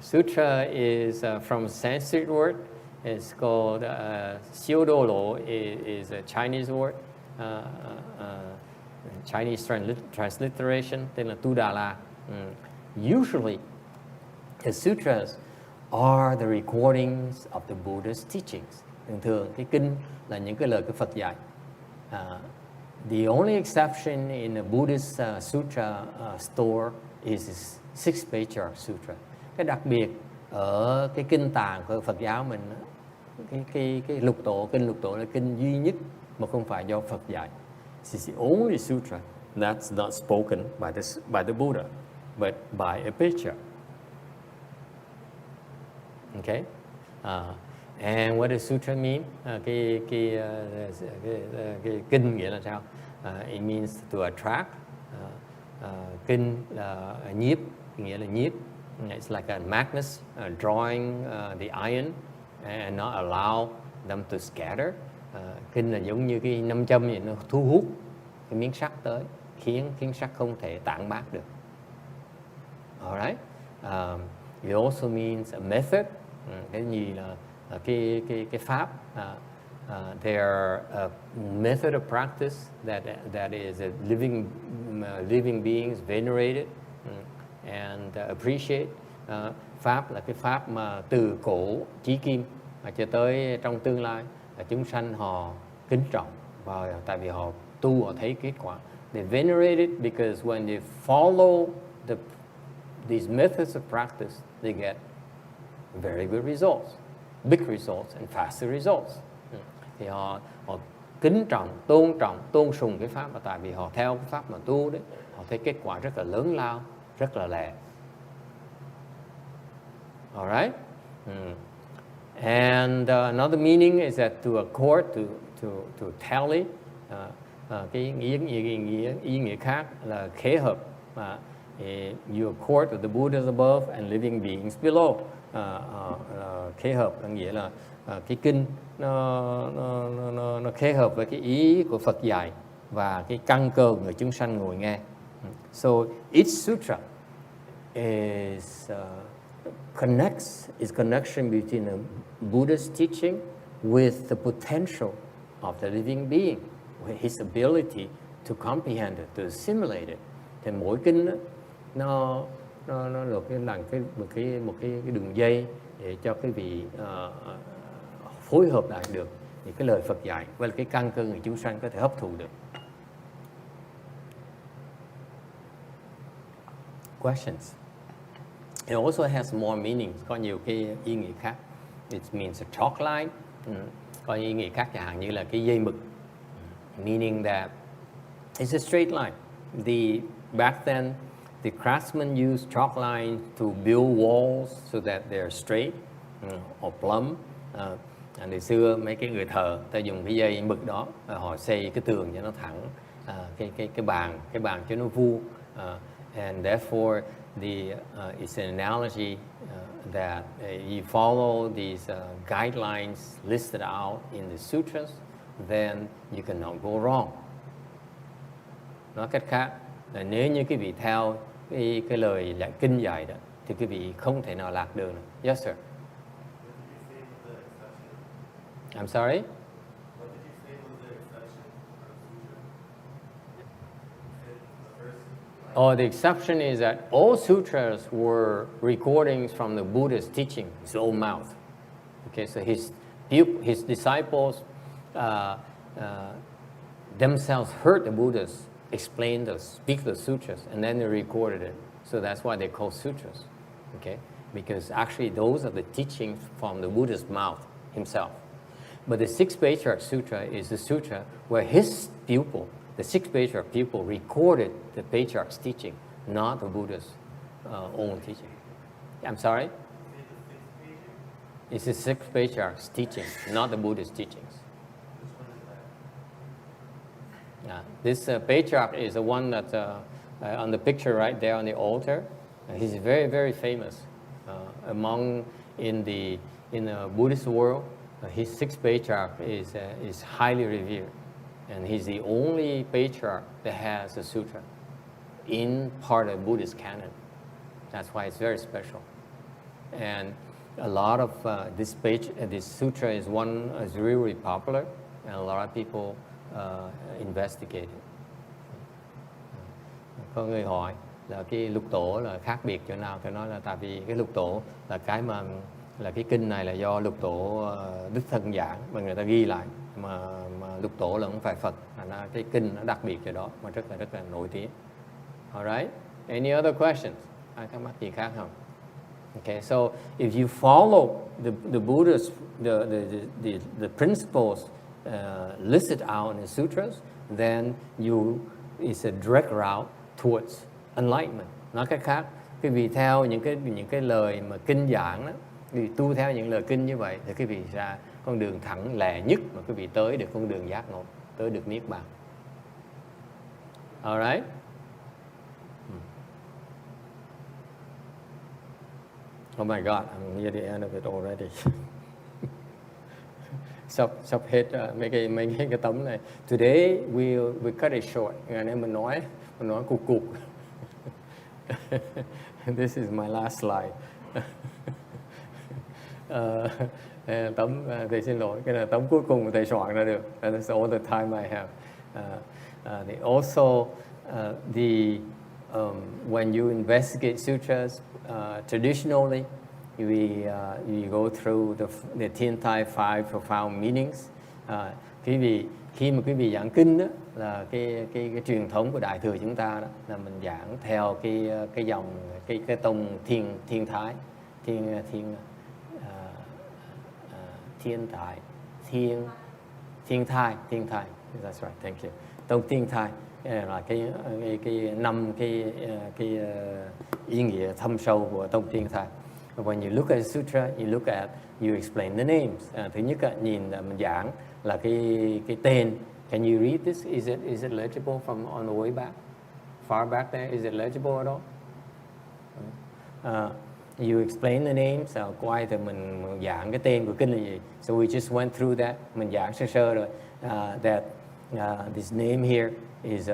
Sutra is from a Sanskrit word. It's called Xiudolo is a Chinese word. Chinese transliteration tên là Tu Đà La. Usually, the sutras are the recordings of the Buddha's teachings. Thường cái kinh là những cái lời của Phật dạy. The only exception in the Buddhist sutra store is 6th Patriarch Sutra. Cái đặc biệt ở cái kinh tạng của Phật giáo mình, cái lục tổ, kinh lục tổ là kinh duy nhất mà không phải do Phật dạy. This is the only sutra that's not spoken by the Buddha, but by a patriarch. Okay, and what does sutra mean? Cái kinh nghĩa là sao? It means to attract. Kinh là nhiếp, nghĩa là nhiếp. It's like a magnet drawing the iron and not allow them to scatter. Kinh là giống như cái nam châm vậy, nó thu hút cái miếng sắt tới, khiến sắt không thể tản mát được. Alright. It also means a method. Cái gì là cái pháp. There are a method of practice that is a living beings venerated and appreciate. Pháp là cái pháp mà từ cổ chí kim cho tới trong tương lai là chúng sanh họ kính trọng, và tại vì họ tu họ thấy kết quả. They venerate it because when they follow these methods of practice, they get very good results, big results and faster results. Thì họ kính trọng, tôn sùng cái pháp, và tại vì họ theo cái pháp mà tu đấy, họ thấy kết quả rất là lớn lao, rất là lẹ. Alright. And another meaning is that to accord, to tally. Cái ý nghĩa khác là khế hợp. You accord with the Buddhas above and living beings below. Khế hợp có nghĩa là cái kinh nó khế hợp với cái ý của Phật dạy và cái căn cơ người chúng sanh ngồi nghe. So each sutra is connection between the Buddha's teaching with the potential of the living being. his ability to comprehend it, to assimilate it. Thì mỗi kinh đó, nó là một cái đường dây để cho quý vị phối hợp lại được những cái lời Phật dạy với cái căn cơ người chúng sanh có thể hấp thụ được. Questions? It also has more meanings, có nhiều cái ý nghĩa khác. It means a chalk line, có ý nghĩa khác chẳng hạn như là cái dây mực, meaning that it's a straight line. Back then, the craftsmen used chalk lines to build walls so that they're straight or plumb. Ngày xưa mấy cái người thợ ta dùng cái dây mực đó, họ xây cái tường cho nó thẳng, cái bàn cho nó vuông. And therefore, it's an analogy that you follow these guidelines listed out in the sutras, then you cannot go wrong. Nói cách khác, là nếu như quý vị theo cái lời kinh dạy đó, thì quý vị không thể nào lạc đường. Yes, sir. I'm sorry? What did you say was the exception of sutra? Oh, the exception is that all sutras were recordings from the Buddha's teaching, his own mouth. Okay, so his disciples themselves heard the Buddhas speak the sutras, and then they recorded it. So that's why they call sutras. Okay, because actually those are the teachings from the Buddha's mouth himself. But the 6th Patriarch Sutra is the sutra where his pupil, the 6th Patriarch pupil, recorded the Patriarch's teaching, not the Buddha's own teaching. I'm sorry? It's the 6th Patriarch's teaching, not the Buddha's teachings. This Patriarch is the one that on the picture right there on the altar. He's very, very famous in the Buddhist world. His 6th Patriarch is highly revered, and he's the only Patriarch that has a sutra in part of Buddhist canon. That's why it's very special. And a lot of this sutra is really popular, and a lot of people investigate it. Có người hỏi là cái lục tổ là khác biệt chỗ nào? Tôi nói là tại vì cái lục tổ là cái kinh này là do lục tổ đích thân giảng mà người ta ghi lại, mà lục tổ là không phải Phật, thành ra cái kinh nó đặc biệt chỗ đó mà rất là nổi tiếng. Alright, any other questions? Ai thắc mắc gì khác không? Okay, so if you follow the Buddha's the principles listed out in the sutras, then it's a direct route towards enlightenment. Nói cách khác, quý vị theo những cái lời mà kinh giảng đó, quý vị tu theo những lời kinh như vậy thì quý vị ra con đường thẳng lẹ nhất mà quý vị tới được con đường giác ngộ, tới được niết bàn. Alright? Oh my God, I'm near the end of it already. Sắp hết mấy cái tấm này. Today we cut it short. Ngày nay mình nói cục. This is my last slide. Thầy xin lỗi, cái là tấm cuối cùng mà thầy soạn ra được. And that's all the time I have. Also, when you investigate sutras, traditionally, we go through the Thiên Thai Five Profound Meanings. Khi mà quý vị giảng kinh đó, là cái truyền thống của Đại thừa chúng ta đó, là mình giảng theo cái dòng cái tông Thiên Thái, Thiên Thai. That's right, thank you. Tông Thiên Thai là cái năm cái ý nghĩa thâm sâu của tông Thiên Thai. When you look at the sutra, you explain the names. Thứ nhất nhìn mình giảng là cái tên. Can you read this? Is it legible from on the way back? Far back there, is it legible at all? You explain the names. Quay thì mình giảng cái tên của kinh là gì? So we just went through that. Mình giảng sơ rồi. That this name here is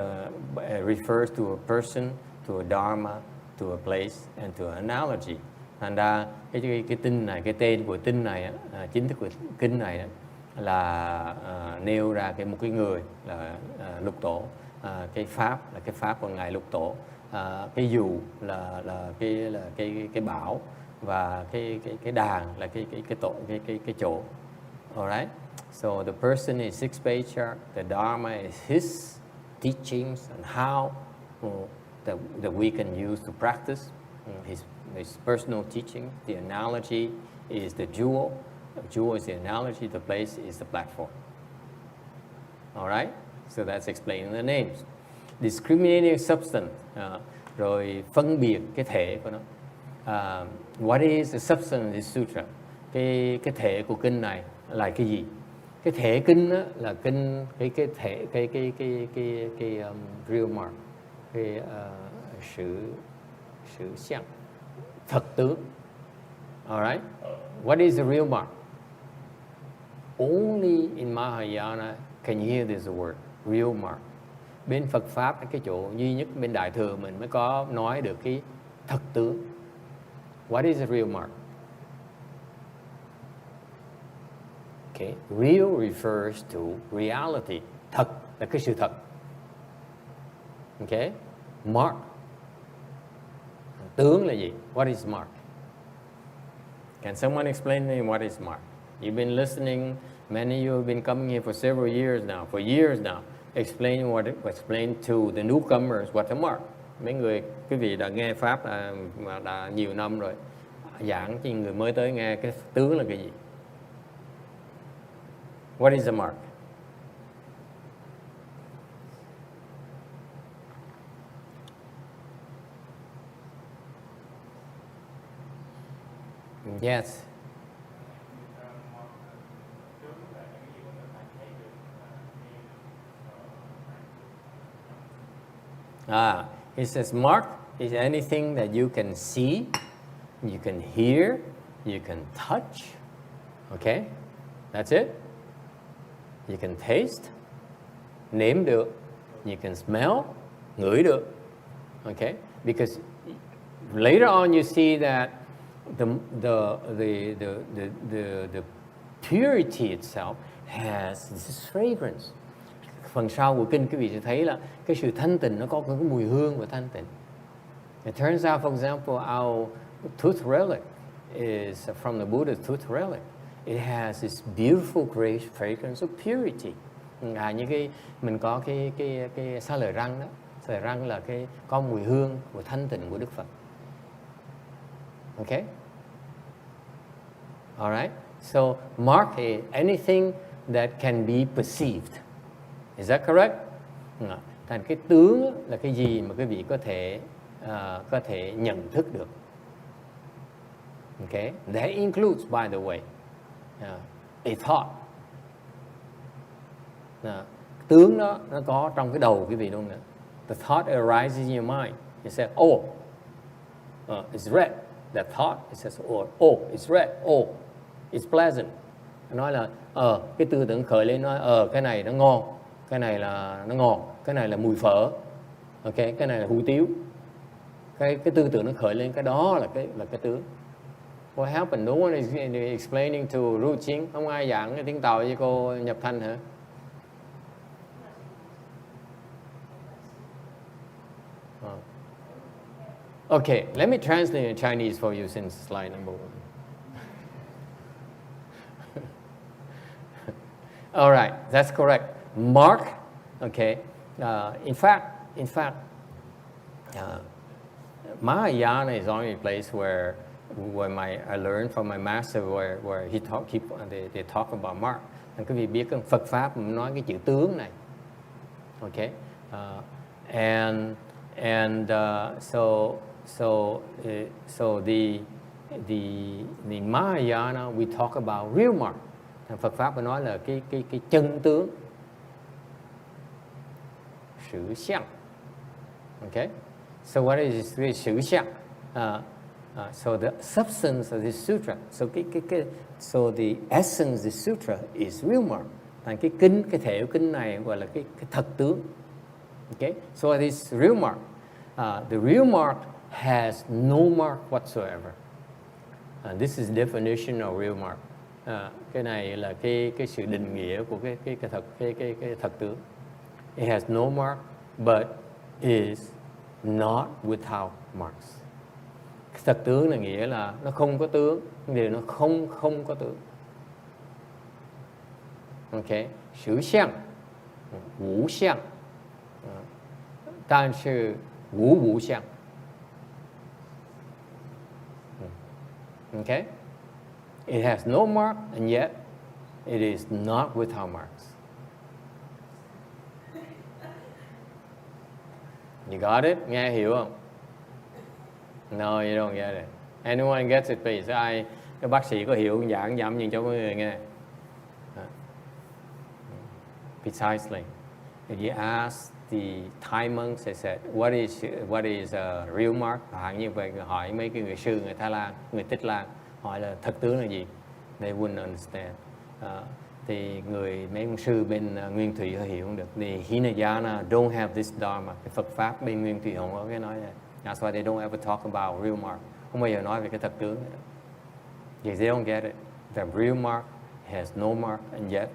refers to a person, to a dharma, to a place, and to an analogy. Thành ra cái tin này, cái tên của tin này, chính thức của kinh này là nêu ra một cái người là Lục Tổ, cái pháp là cái pháp của ngài Lục Tổ, cái dù là cái bảo, và cái đàn là cái chỗ. Alright, so the person is 6th Patriarch, the Dharma is his teachings and how that we can use to practice his personal teaching. The analogy is the jewel. The jewel is the analogy. The place is the platform. All right, so that's explaining the names. Discriminating substance, rồi phân biệt cái thể của nó. What is the substance of this sutra? Cái thể của kinh này là cái gì? Cái thể kinh đó là kinh cái thể cái real mark, cái sự相, thật tướng. Alright, what is the real mark? Only in Mahayana can you hear this word, real mark. Bên Phật pháp cái chỗ duy nhất bên Đại thừa mình mới có nói được cái thật tướng. What is the real mark? Okay, real refers to reality. Thật là cái sự thật. Okay, mark. Tướng là gì? What is mark? Can someone explain to me what is mark? You've been listening. Many of you have been coming here for several years now. For years now, explain to the newcomers what a mark. Mấy người, quý vị đã nghe pháp đã nhiều năm rồi. Giảng cho người mới tới nghe cái tướng là cái gì? What is a mark? Yes. He says mark is anything that you can see, you can hear, you can touch. Okay? That's it. You can taste, nếm được, you can smell, ngửi được. Okay? Because later on you see that the purity itself has this fragrance. Phần sau của kinh quý vị sẽ thấy là cái sự thanh tịnh nó có cái mùi hương của thanh tịnh. It turns out, for example, our tooth relic is from the Buddha's tooth relic. It has this beautiful great fragrance of purity. Như cái mình có cái sa lợi răng đó, sa lợi răng là cái có mùi hương của thanh tịnh của Đức Phật. Okay? All right. So mark is anything that can be perceived. Is that correct? Thành cái tướng là cái gì mà quý vị có thể nhận thức được. Okay? That includes, by the way, a thought. Tướng đó nó có trong cái đầu quý vị luôn nữa. The thought arises in your mind. You say, oh, it's red. That thought, it says, oh, it's red. Oh, it's pleasant. Nói là, cái tư tưởng khởi lên nói, cái này nó ngon. Cái này là nó ngon. Cái này là mùi phở. Okay? Cái này là hủ tiếu. Cái tư tưởng nó khởi lên, cái đó là cái tướng. What happened? No one is explaining to Ru Ching. Không ai giảng cái tiếng Tàu với cô Nhập Thanh hả? Okay, let me translate in Chinese for you since slide number 1. All right, that's correct. Mark, okay. In fact, Mahayana is only a place where I learned from my master where they talk about mark. Quý vị biết cái Phật pháp nói cái chữ tướng này. Okay, so the Mahayana we talk about real mark. Phật pháp nói là cái chân tướng, sự相. Okay, so what is this sự相? So the substance of this sutra, so the essence of this sutra is real mark. Thành cái thể của kinh này gọi là cái thật tướng. Okay, so this real mark, the real mark has no mark whatsoever. And this is definition of real mark. Cái này là cái sự định nghĩa của cái thật tướng. It has no mark, but is not without marks. Thật tướng là nghĩa là nó không có tướng, điều nó không có tướng. OK， 实相无相，但是无相。OK， it has no mark and yet it is not without marks. You got it? Nghe hiểu không? No, you don't get it. Anyone gets it, please? Ai, các bác sĩ có hiểu giảng dặm gì cho mọi người nghe? Precisely. If you ask the Thai monks, they said, what is a real mark? Hẳn như vậy, hỏi mấy cái người sư người Thái Lan, người Tích Lan, hỏi là thật tướng là gì? They wouldn't understand. Thì mấy ông sư bên Nguyên Thủy họ hiểu không được. The Hinayana don't have this dharma. Cái Phật pháp bên Nguyên Thủy không có cái nói này. That's why they don't ever talk about real mark. Không bao giờ nói về cái thật tướng. Because they don't get it. The real mark has no mark and yet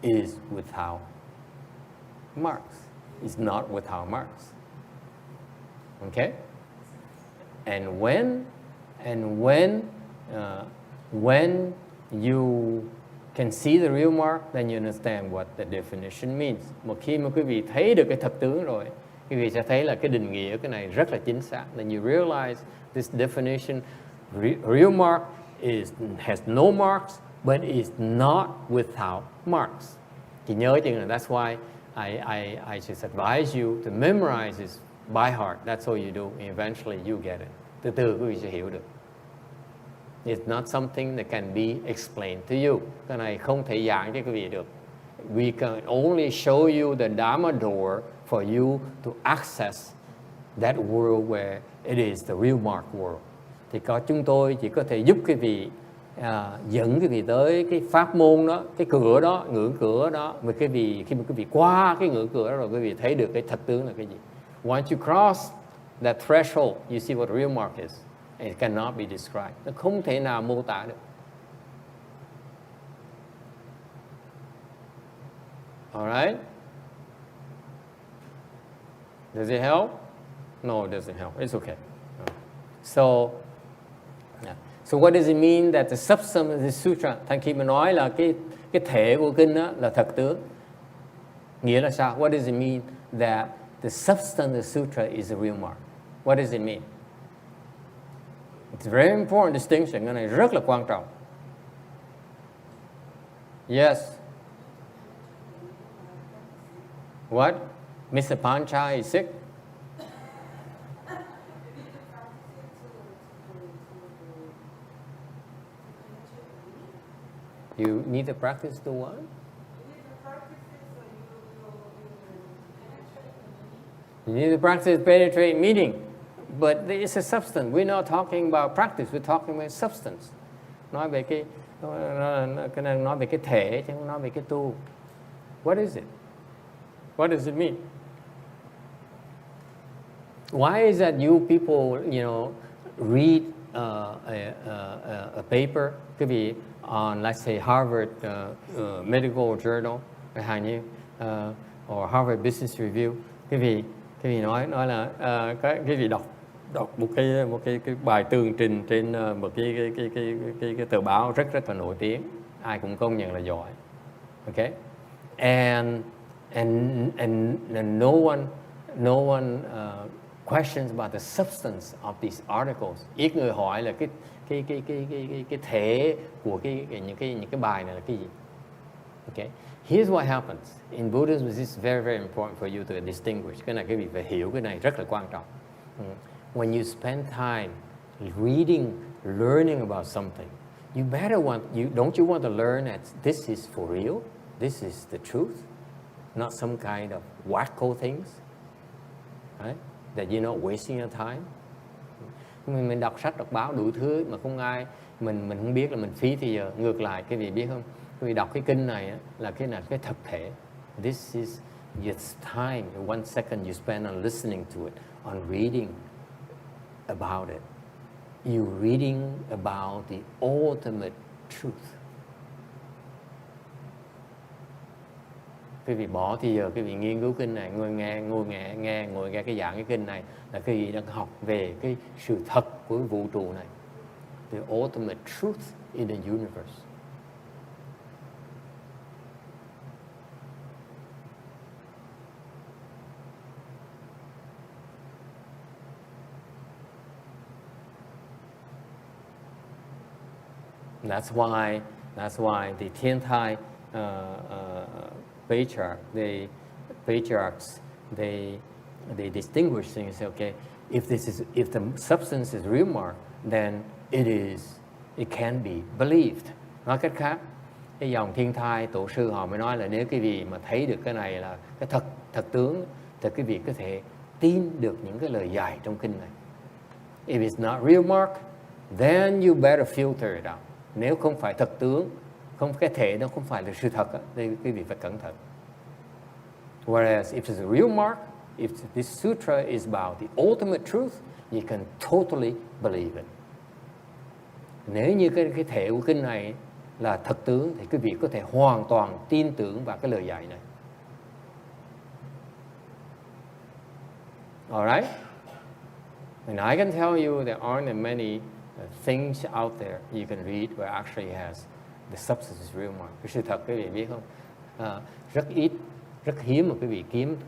is without marks. It's not without marks. Okay? And when you can see the real mark, then you understand what the definition means. Một khi mà quý vị thấy được cái thật tướng rồi, quý vị sẽ thấy là cái định nghĩa cái này rất là chính xác. Then you realize this definition, real mark has no marks, but is not without marks. Thì nhớ chừng là that's why I just advise you to memorize this by heart. That's all you do. Eventually you get it. Từ từ quý vị sẽ hiểu được. It's not something that can be explained to you. Cái này không thể giảng cho quý vị được. We can only show you the Dharma door for you to access that world where it is the real mark world. Thì chúng tôi chỉ có thể giúp quý vị dẫn quý vị tới cái pháp môn đó, cái cửa đó, ngưỡng cửa đó. Mà khi mà quý vị qua cái ngưỡng cửa đó rồi quý vị thấy được cái thật tướng là cái gì. Once you cross that threshold, you see what real mark is. It cannot be described. Nó không thể nào mô tả được. Alright? Does it help? No, it doesn't help. It's okay. So what does it mean that the substance of the sutra? Thằng khi mà nói là cái thể của kinh đó là thật tướng. Nghĩa là sao? What does it mean that the substance of the sutra is the real mark? What does it mean? It's a very important distinction. Cái này rất là quan trọng. Yes. What? Mr. Pancha is sick? You need to practice the what? You need to practice penetrate meaning. But it's a substance. We're not talking about practice. We're talking about substance. Nói về nói về cái thể chứ không nói về cái tu. What is it? What does it mean? Why is that you people, read a paper, could be on, let's say, Harvard Medical Journal, or Harvard Business Review, cái gì nói là cái gì đọc một cái bài tường trình trên một cái tờ báo rất là nổi tiếng, ai cũng công nhận là giỏi, okay, and no one questions about the substance of these articles. Ít người hỏi là cái thể của những cái bài này là cái gì. Okay, here's what happens in Buddhism. This is very, very important for you to distinguish. Cái này quý vị phải hiểu, cái này rất là quan trọng. When you spend time reading, learning about something, don't you want to learn that this is for real? This is the truth, not some kind of wacko things, right? That you're not wasting your time. Mình đọc sách, đọc báo đủ thứ mà không ai, mình không biết là mình phí thì giờ. Ngược lại, cái vị biết không? Vì đọc cái kinh này là cái thực thể. This is its time, 1 second you spend on listening to it, on reading about it. You're reading about the ultimate truth. Quý vị bỏ thì giờ quý vị nghiên cứu kinh này, ngồi nghe cái giảng cái kinh này là quý vị đang học về cái sự thật của vũ trụ này. The ultimate truth in the universe. That's why the 10th patriarchs they distinguish things. Okay, if the substance is real mark, then it can be believed. Nói cách khác, cái dòng thiên thai tổ sư họ mới nói là nếu quý vị mà thấy được cái này là cái thật tướng, thì quý vị có thể tin được những cái lời dạy trong kinh này. If it's not real mark, then you better filter it out. Nếu không phải thật tướng, không cái thể nó không phải là sự thật, thì quý vị phải cẩn thận. Whereas if it's a real mark, if this sutra is about the ultimate truth, you can totally believe it. Nếu như cái thể của kinh này là thật tướng, thì quý vị có thể hoàn toàn tin tưởng vào cái lời dạy này. Alright? And I can tell you there aren't many things out there you can read where actually has the substance is real mark. Cái sự thật quý vị biết không? Rất hiếm mà quý vị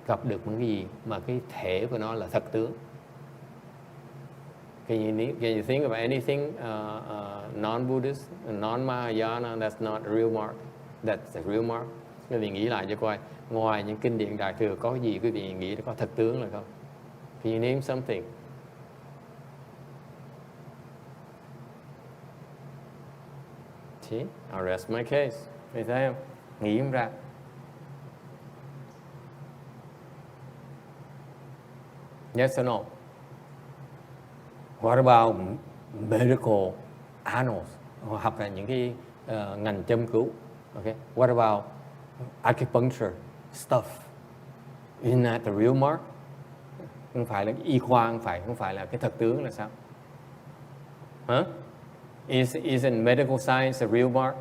gặp được một cái gì mà cái thể của nó là thật tướng. Can you think of anything non-Buddhist, non-Mahayana that's not a real mark? That's a real mark. Quý vị nghĩ lại cho coi, ngoài những kinh điển Đại Thừa có cái gì quý vị nghĩ có thật tướng là không? Can you name something? See, I'll rest my case. Thấy không? Nghĩ không ra. Yes or no? What about medical annals? Hoặc là những cái ngành châm cứu. Okay. What about acupuncture stuff? Isn't that the real mark? Không phải là y khoa, không phải là cái thật tướng là sao? Huh? Isn't medical science a real mark?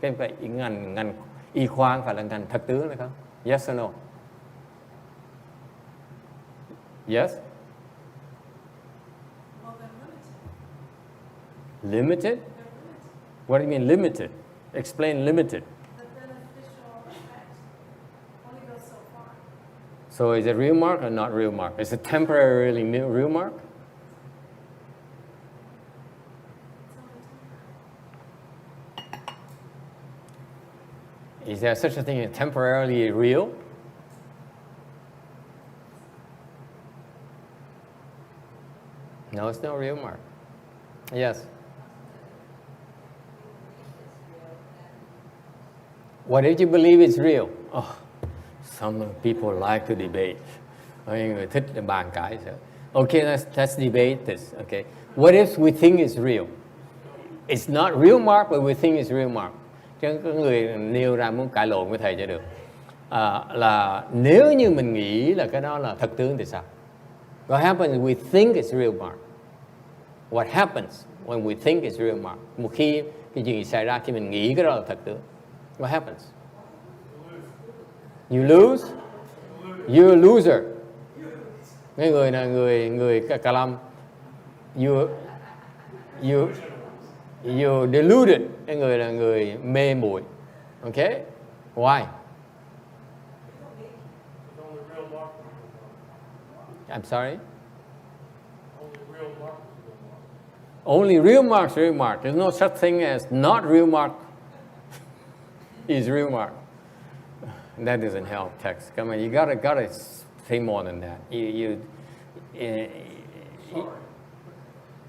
Cái vậy ngành y khoa không phải là ngành thật tướng là không? Yes or no? Yes? Well, they're limited. Limited? They're limited. What do you mean limited? Explain limited. The beneficial effect only goes so far. So is it real mark or not real mark? Is it temporarily real mark? Is there such a thing as temporarily real? No, it's no real mark. Yes. What if you believe it's real? Oh, some people like to debate. Mấy người thích bàn cãi. Okay, let's debate this. Okay. What if we think it's real? It's not real mark, but we think it's real mark. Chứ có người nêu ra muốn cãi lộn với thầy cho được. Là nếu như mình nghĩ là cái đó là thật tướng thì sao? What happens if we think it's real mark? What happens when we think it's real mark? Một khi cái chuyện xảy ra khi mình nghĩ cái đó là thật tướng. What happens? You lose? You're a loser. Cái người là người cà lâm. You deluded. Cái người là người mê muội. Okay? Why? I'm sorry? Only real mark is real mark. There's no such thing as not real mark is real mark. That doesn't help text. Come on, you gotta say more than that.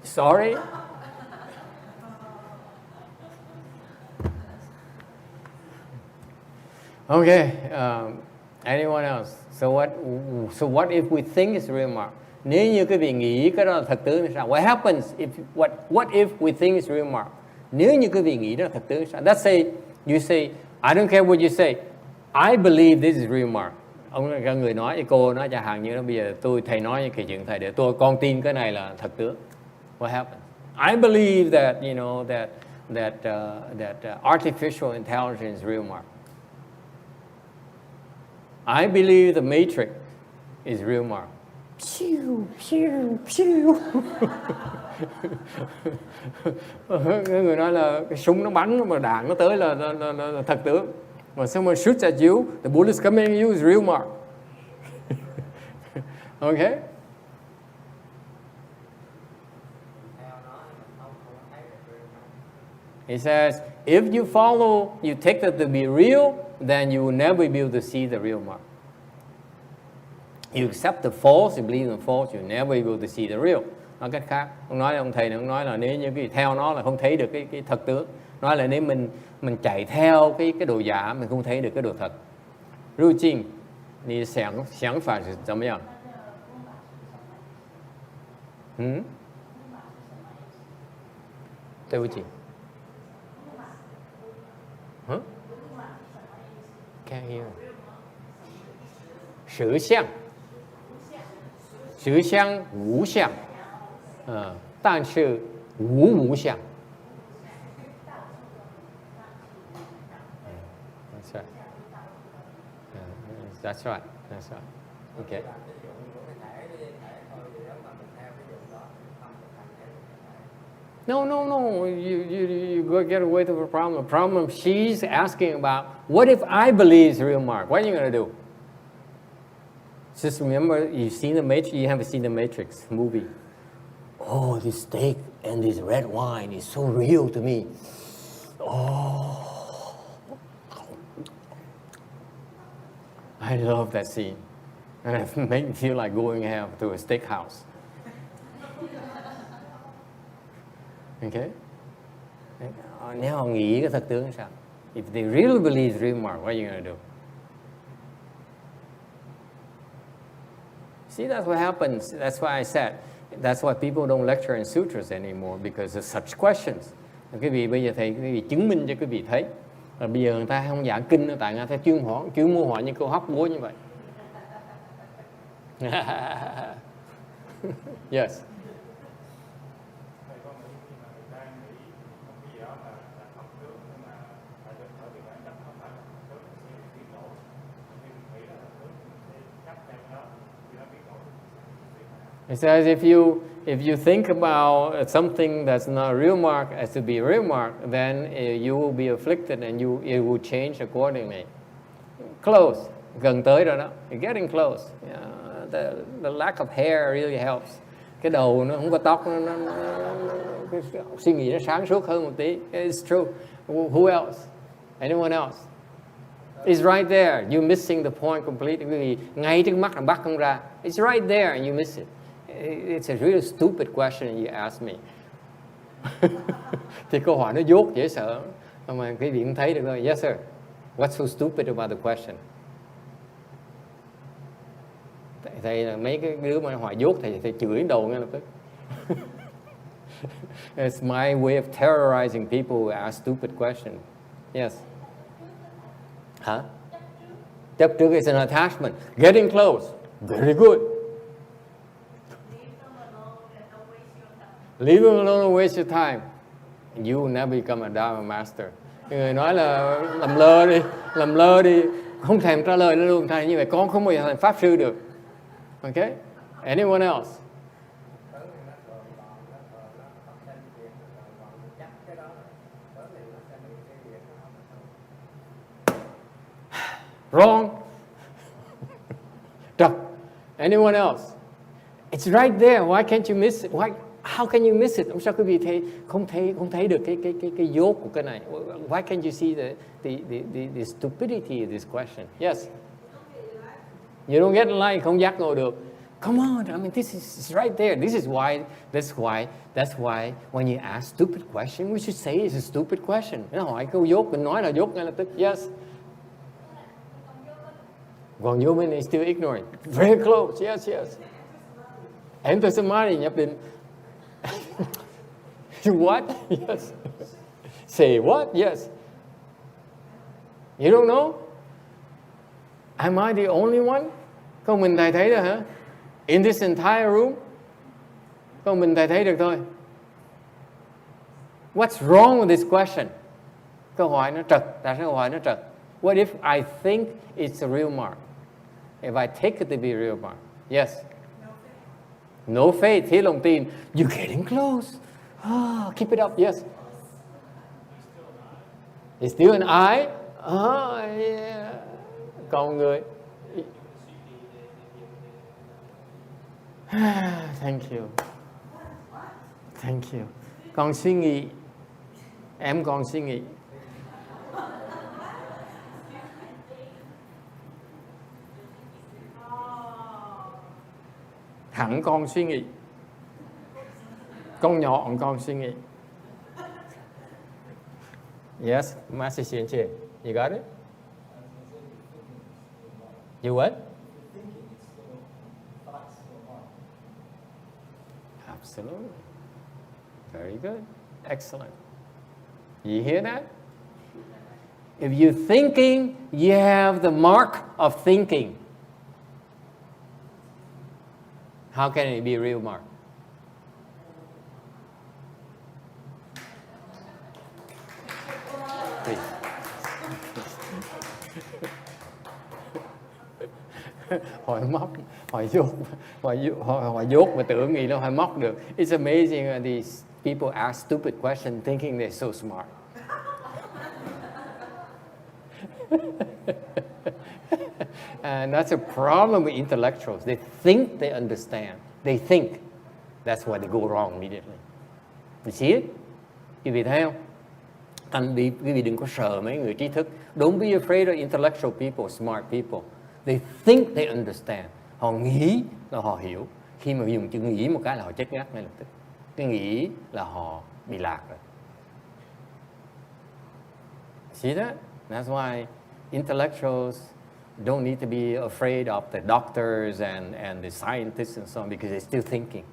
Sorry? Okay. Anyone else? So what if we think it's real mark? Nếu như quý vị nghĩ cái đó là thật tướng thì sao? What happens if what if we think it's real mark? Nếu như quý vị nghĩ đó là thật tướng thì sao? Let's say you say I don't care what you say. I believe this is real mark. Ông là người nói với cô nói chẳng hạn như đó bây giờ thầy nói cái chuyện thầy để con tin cái này là thật tướng. What happens? I believe that you know that artificial intelligence is real mark. I believe the matrix is real mark. Pew, pew, pew. Người nói là cái súng nó bắn mà đạn nó tới là thật tướng. When someone shoots at you, the bullets coming at you is real mark. Okay? He says, if you follow, you take that to be real, then you will never be able to see the real mark. You accept the false, you believe in the false, you never be able to see the real. Nói cách khác, ông thầy này ông nói là nếu như cái theo nó là không thấy được cái thật tướng. Nói là nếu mình chạy theo cái đồ giả, mình không thấy được cái đồ thật. 入境，你想法是怎么样？对不起。Can't hear. 实相，实相无相，但是无相。That's right. That's right. That's right. Okay. No. You go get away from the problem. The problem she's asking about, what if I believe is real mark? What are you going to do? Just remember, you've seen the Matrix. You haven't seen the Matrix movie. Oh, this steak and this red wine is so real to me. Oh, I love that scene, and it makes me feel like going out to a steakhouse. Okay? Nếu họ nghĩ cái thật tướng sao? If they really believe real mark, what are you going to do? See, that's what happens. That's why I said, that's why people don't lecture in sutras anymore, because there's such questions. Quý vị bây giờ thầy quý vị chứng minh cho quý vị thấy. Và bây giờ người ta không giảng kinh nữa, tại người ta chuyên môn hỏi những câu hóc búa như vậy. Yes. It says if you think about something that's not a real mark as to be a real mark, then you will be afflicted and it will change accordingly. Close, gần tới rồi đó. You're getting close. The lack of hair really helps. Cái đầu nó không có tóc, nó suy nghĩ nó sáng suốt hơn một tí. It's true. Who else? Anyone else? It's right there. You're missing the point completely. Ngay trước mắt là bắt không ra. It's right there and you miss it. It's a really stupid question you ask me. Thì câu hỏi nó dốt dễ sợ. Mà quý vị cũng thấy được thôi. Yes sir. What's so stupid about the question? Thầy là mấy cái đứa mà hỏi dốt thầy chửi đầu ngay lập tức. It's my way of terrorizing people who ask stupid questions. Yes. Huh? Chấp trước is an attachment. Getting close. Very good. Leave them alone and waste your time. You will never become a Dharma master. Người nói là làm lơ đi, không thèm trả lời nó luôn. Thầy như vậy con không bao giờ thành pháp sư được. Okay? Anyone else? Wrong. Trật. Anyone else? It's right there. Why can't you miss it? How can you miss it? Sao quý vị không thấy được cái dốt của cái này? Why can't you see the stupidity of this question? Yes. You don't get light, không giác ngộ được. Come on, I mean, this is right there. That's why when you ask stupid question, we should say it's a stupid question. Nó hỏi câu dốt, mình nói là dốt ngay lập tức. Yes. Còn vô bên is still ignorant. Very close. Yes. Enter samadhi, nhập định. What? Yes. Say what? Yes. You don't know? Am I the only one? Không mình thầy thấy rồi hả? In this entire room? Không mình thầy thấy được thôi. What's wrong with this question? Câu hỏi nó trật. Tại sao câu hỏi nó trật? What if I think it's a real mark? if I take it to be real mark? Yes. No faith, thiếu lòng tin. You're getting close. Keep it up. Yes. It's still an I. Yeah. Còn người. Thank you. Thank you. Con suy nghĩ. Em còn suy nghĩ. Thẳng con suy nghĩ. Con nhọn con suy nghĩ. Yes, Master Xianqie. You got it? You what? Absolutely. Very good. Excellent. You hear that? If you're thinking, you have the mark of thinking. How can it be a real mark? Please. Hỏi móc, hỏi dốt mà tưởng nghĩ nó hỏi móc được. It's amazing these people ask stupid questions thinking they're so smart. And that's a problem with intellectuals. They think they understand. They think. That's why they go wrong immediately. You see it? Quý vị thấy không? Quý vị đừng có sợ mấy người trí thức. Don't be afraid of intellectual people, smart people. They think they understand. Họ nghĩ là họ hiểu. Khi mà dùng chữ nghĩ một cái là họ chết ngắt ngay lập tức. Cái nghĩ là họ bị lạc rồi. See that? That's why intellectuals don't need to be afraid of the doctors and the scientists and so on because they're still thinking.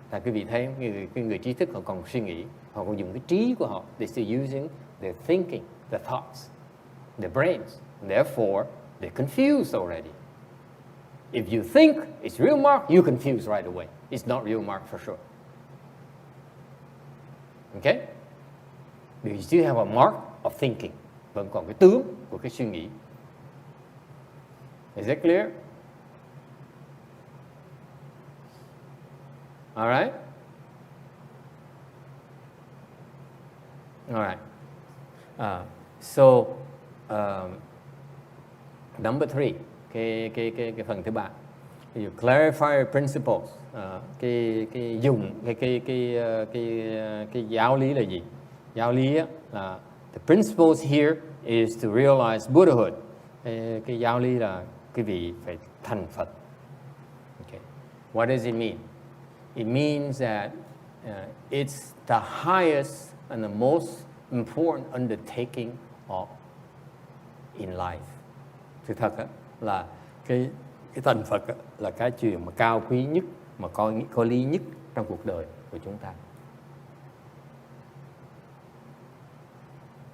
Tại quý vị thấy người trí thức họ còn suy nghĩ, họ còn dùng cái trí của họ. They're still using their thinking, their thoughts, their brains. Therefore, they're confused already. If you think it's real mark, you're confused right away. It's not real mark for sure. Okay? Because you still have a mark of thinking. Vẫn còn cái tướng của cái suy nghĩ. Is it clear? All right? All right. So, number 3, cái phần thứ ba. You clarify principles. Cái giáo lý là gì? Giáo lý là the principles here is to realize Buddhahood. Cái giáo lý là quý vị phải thành Phật. Okay. What does it mean? It means that it's the highest and the most important undertaking in life. Sự thật là cái thành Phật là cái chuyện mà cao quý nhất, mà có lý nhất trong cuộc đời của chúng ta.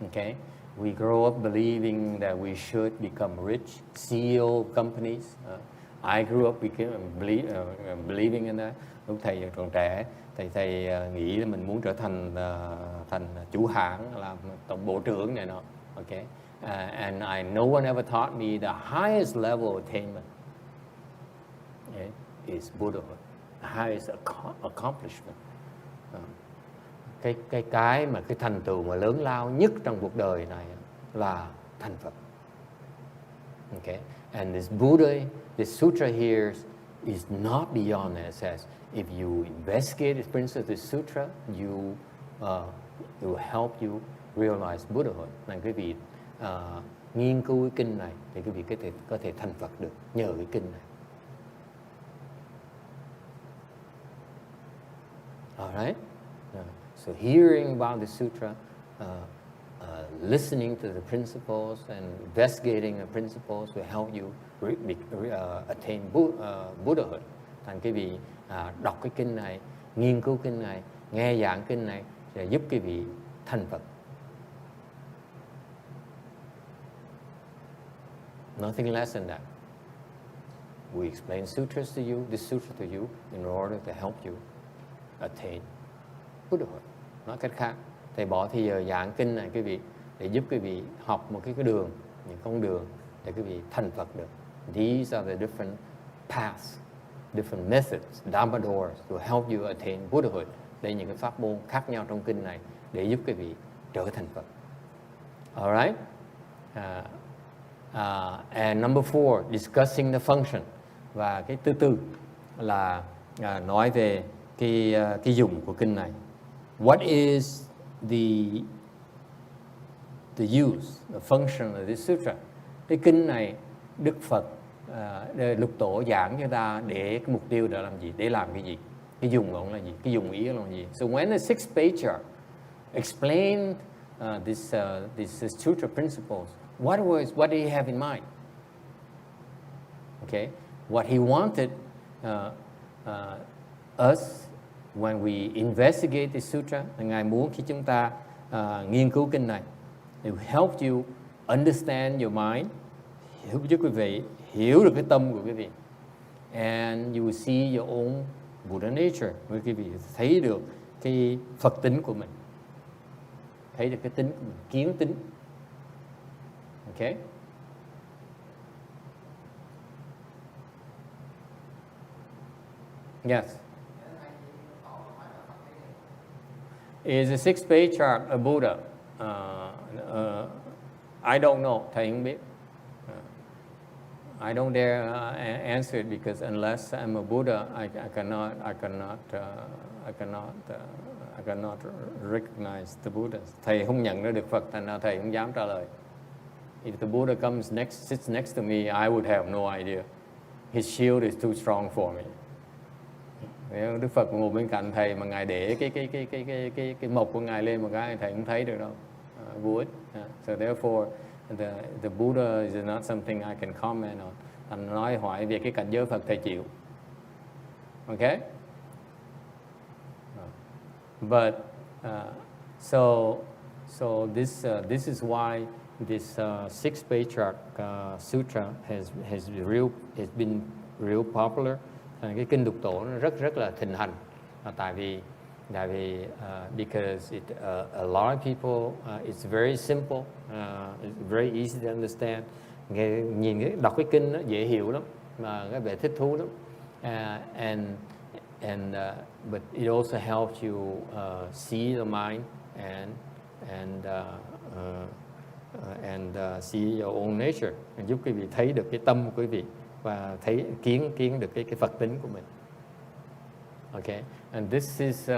Okay? We grow up believing that we should become rich, CEO companies. I grew up believing in that. Lúc thầy còn trẻ, thầy nghĩ là mình muốn trở thành chủ hãng, làm tổng bộ trưởng này nọ. Okay? And no one ever taught me the highest level of attainment is Buddhahood, the highest accomplishment. Cái mà cái thành tựu mà lớn lao nhất trong cuộc đời này là thành Phật. Okay? And this Buddha, this sutra here is not beyond that. It says, if you investigate the principle of this sutra, it will help you realize Buddhahood. Nên quý vị nghiên cứu cái kinh này thì quý vị có thể thành Phật được nhờ cái kinh này. All right? So hearing about the sutra, listening to the principles and investigating the principles will help you attain Buddhahood. Thành quý vị đọc cái kinh này, nghiên cứu kinh này, nghe giảng kinh này sẽ giúp quý vị thành Phật. Nothing less than that. We explain sutras to you, this sutra to you, in order to help you attain Buddhahood. Nói cách khác, thầy bỏ thì giờ giảng kinh này quý vị để giúp quý vị học một cái đường, những con đường để quý vị thành Phật được. These are the different paths, different methods, Dharma doors to help you attain Buddhahood. Đây là những cái pháp môn khác nhau trong kinh này để giúp quý vị trở thành Phật. Alright? And number 4, discussing the function. Và cái thứ tư là nói về cái dùng của kinh này. What is the use, the function of this sutra? Cái kinh này Đức Phật Lục Tổ giảng cho ta để cái mục tiêu để làm gì? Để làm cái gì? Cái dùng của ông là gì? Cái dùng ý là gì? So when the 6th Patriarch explained these sutra principles, what did he have in mind? Okay, what he wanted us when we investigate the sutra, Ngài muốn khi chúng ta nghiên cứu kinh này, it will help you understand your mind, giúp quý vị hiểu được cái tâm của quý vị, and you will see your own Buddha nature, quý vị thấy được cái Phật tính của mình, thấy được cái tính của mình, kiến tính. Okay. Yes. Is the 6th Patriarch a Buddha? I don't know. Thầy không biết. I don't dare answer it because unless I'm a Buddha, I cannot recognize the Buddha. Thầy không nhận ra được Phật, thành ra thầy không dám trả lời. If the Buddha sits next to me, I would have no idea. His shield is too strong for me. Đức Phật ngồi bên cạnh thầy mà ngài để cái mộc của ngài lên một cái thầy không thấy được đâu. Would. So therefore, the Buddha is not something I can comment on. Thành nói hỏi về cái cảnh giới Phật thầy chịu. Okay? But so this is why this 6th Patriarch Sutra has been real popular. Cái kinh Lục Tổ nó rất là thịnh hành, tại vì because a lot of people, it's very simple, it's very easy to understand. Đọc cái kinh nó dễ hiểu lắm, mà các bạn thích thú lắm, but it also helps you see the mind and see your own nature, giúp quý vị thấy được cái tâm của quý vị và thấy kiến được cái Phật tính của mình. Okay, and this is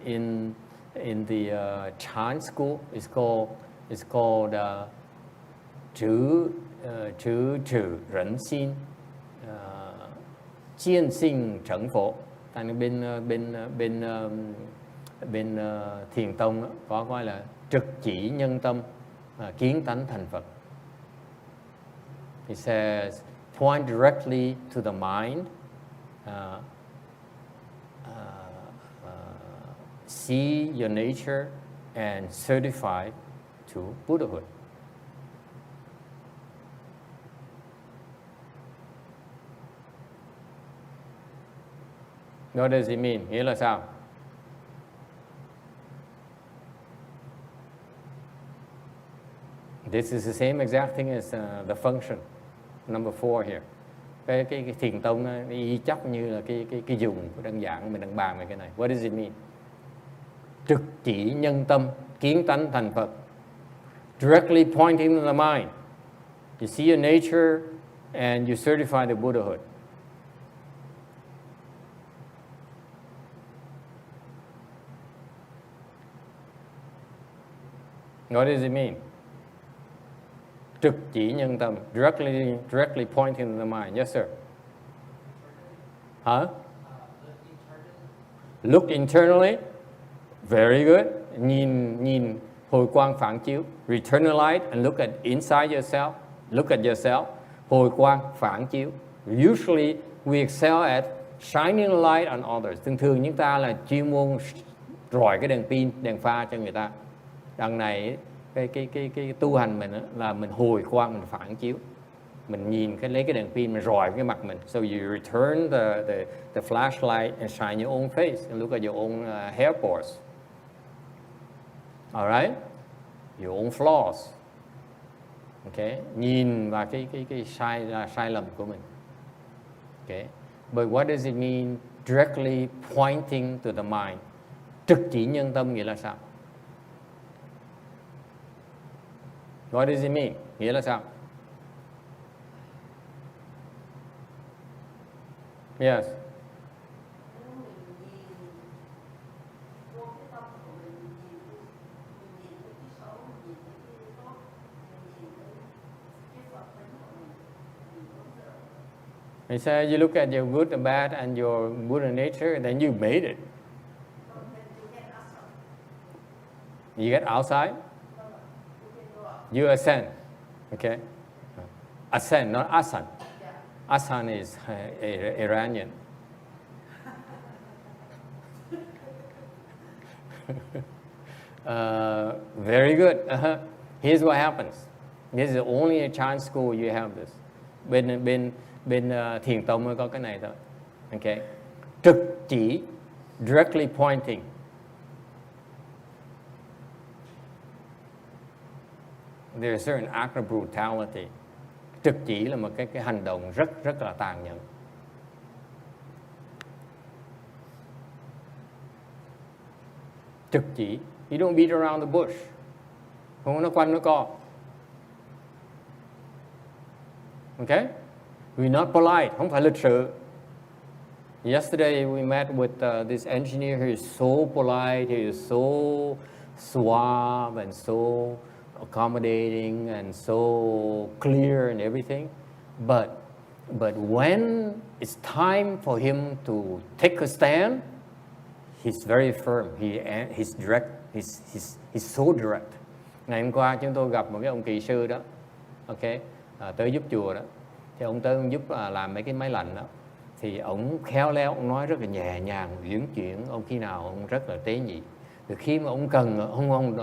in the Chan school. It's called trừ rẫn xin, chiên sinh trấn phổ. Tại bên Thiền tông đó, có gọi là trực chỉ nhân tâm, kiến tánh thành Phật. It says point directly to the mind, see your nature and certify to Buddhahood. What does it mean? Nghĩa là sao? This is the same exact thing as the function number 4 here. Cái thiền tông y chắc như là cái dùng của đơn giản mình đang bàn về cái này. What does it mean? Trực chỉ nhân tâm, kiến tánh thành Phật. Directly pointing to the mind. You see your nature and you certify the Buddhahood. What does it mean? Trực chỉ nhân tâm, directly pointing to the mind. Yes, sir. Huh? Look internally. Very good. Nhìn hồi quang phản chiếu. Return the light and look at inside yourself. Look at yourself. Hồi quang phản chiếu. Usually we excel at shining the light on others. Thường chúng ta là chuyên môn rọi cái đèn pin, đèn pha cho người ta. Đằng này cái tu hành mình là mình hồi quang, mình phản chiếu, mình nhìn lấy cái đèn pin mình rọi cái mặt mình. So you return the flashlight and shine your own face and look at your own hair pores. All right, your own flaws. Okay, nhìn vào cái sai lầm của mình. Okay, but what does it mean directly pointing to the mind? Trực chỉ nhân tâm nghĩa là sao? What does it mean? Nghĩa là sao? Yes. He said you look at your good and bad and your Buddha nature, then you made it. You get outside, you ascend. Okay? Ascend, not asan. Asan is Iranian. Very good. Here's what happens. This is only a Chan school you have this. Bên thiền tông mới có cái này thôi. Okay? Trực chỉ, directly pointing. There's a certain act of brutality. Trực chỉ là một cái hành động rất là tàn nhẫn. Trực chỉ. You don't beat around the bush. Không có nó quanh nó co. Okay? We're not polite. Không phải lịch sự. Yesterday we met with this engineer who is so polite, he is so suave and so accommodating and so clear and everything. But when it's time for him to take a stand, he's very firm. He's direct. He's so direct. Ngày hôm qua chúng tôi gặp một cái ông kỹ sư đó, okay, tới giúp chùa đó. Thì ông tới ông giúp làm mấy cái máy lạnh đó. Thì ông khéo léo, ông nói rất là nhẹ nhàng, uyển chuyển. Ông khi nào ông rất là tế nhị. Từ khi mà ông cần,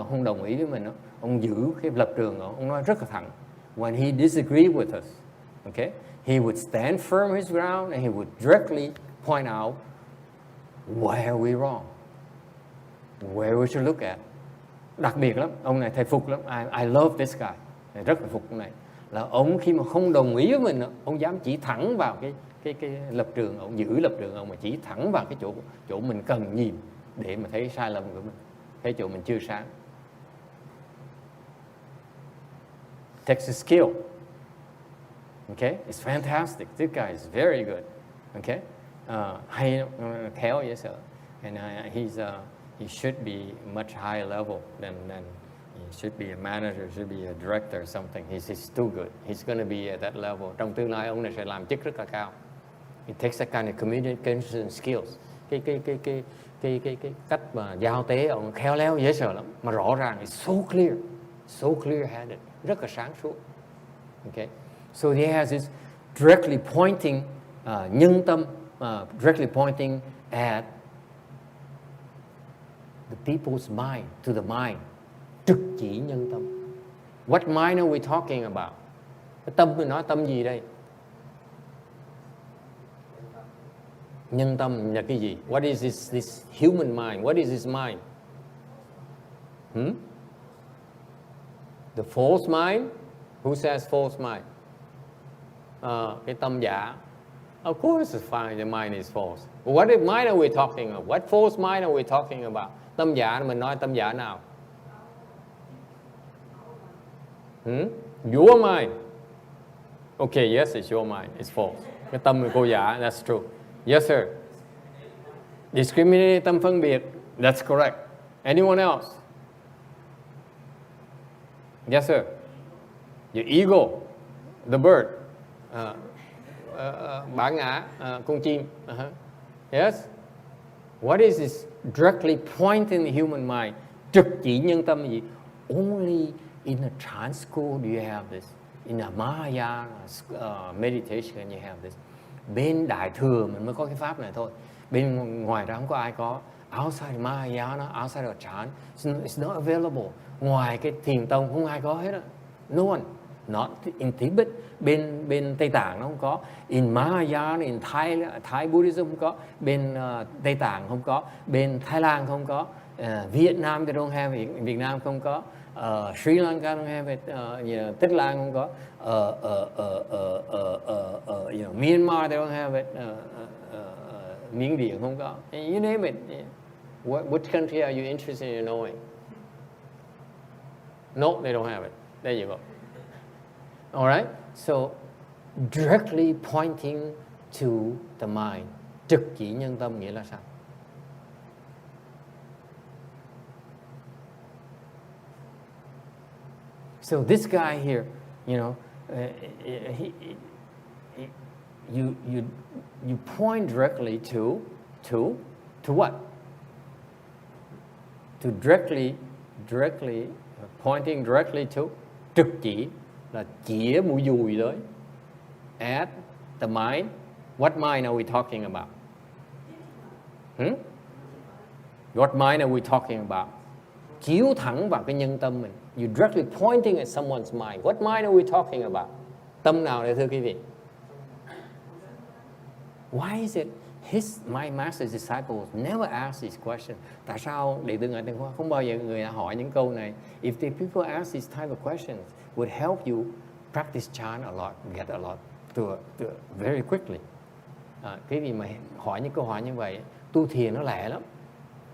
không đồng ý với mình đó, ông giữ cái lập trường đó, ông nói rất là thẳng. When he disagreed with us, okay, he would stand firm his ground and he would directly point out where we're wrong, where we should look at. Đặc biệt lắm, ông này thầy phục lắm. I love this guy. Thầy rất là phục ông này. Là ông khi mà không đồng ý với mình, ông dám chỉ thẳng vào cái lập trường, ông giữ lập trường ông mà chỉ thẳng vào cái chỗ mình cần nhìn để mà thấy sai lầm của mình, thấy chỗ mình chưa sáng. Takes a skill. Okay, it's fantastic. This guy is very good. Okay, hay khéo dễ sợ, and he should be much higher level than he should be a manager, should be a director or something. He's too good. He's going to be at that level. Trong tương lai ông này sẽ làm chức rất là cao. It takes that kind of communication skills. Cái cách mà giao tế ông khéo léo dễ sợ lắm, mà rõ ràng it's so clear-headed, rất là sáng suốt. Okay, so he has this directly pointing nhân tâm, directly pointing at the people's mind, to the mind. Trực chỉ nhân tâm. What mind are we talking about? Cái tâm mình nói tâm gì đây? Nhân tâm là cái gì? What is this human mind? What is this mind? The false mind? Who says false mind? Cái tâm giả. Of course it's fine, the mind is false. But what mind are we talking about? What false mind are we talking about? Tâm giả, mình nói tâm giả nào? Your mind. Okay, yes, it's your mind. It's false. Cái tâm của cô giả, that's true. Yes, sir. Discriminate, tâm phân biệt. That's correct. Anyone else? Yes, sir. Your ego, the bird. Bản ngã, con chim. Yes. What is this directly pointing the human mind? Trực chỉ nhân tâm gì? Only in a trance school do you have this. In a Mahayana meditation you have this. Bên Đại Thừa mình mới có cái pháp này thôi. Bên ngoài ra không có ai có. Outside Mahayana, outside of Chan, it's not available. Ngoài cái thiền tông không ai có hết á. No one. Not in Tibet, bên Tây Tạng nó không có. In Mahayana, in Thai Buddhism không có. Bên Tây Tạng không có. Bên Thái Lan không có. Vietnam they don't have, Việt Nam không có. Sri Lanka don't have it, Tích Lan không có, Myanmar they don't have it, Miến Điện không có, you name it. Which country are you interested in knowing? No, they don't have it. There you go. All right? So, directly pointing to the mind. Trực chỉ nhân tâm nghĩa là sao? So this guy here, you point directly to what? To directly pointing directly to, trực chỉ là chĩa mũi dùi tới, at the mind. What mind are we talking about? What mind are we talking about? Chiếu thẳng vào cái nhân tâm mình. You're directly pointing at someone's mind. What mind are we talking about? Tâm nào đây thưa quý vị? Why is it my master's disciples never ask these questions? Tại sao đệ tử Ngài Tịnh Hóa không bao giờ người hỏi những câu này? If the people ask these type of questions, would help you practice chant a lot, get a lot to very quickly. Cái gì mà hỏi những câu hỏi như vậy, tu thiền nó lẹ lắm.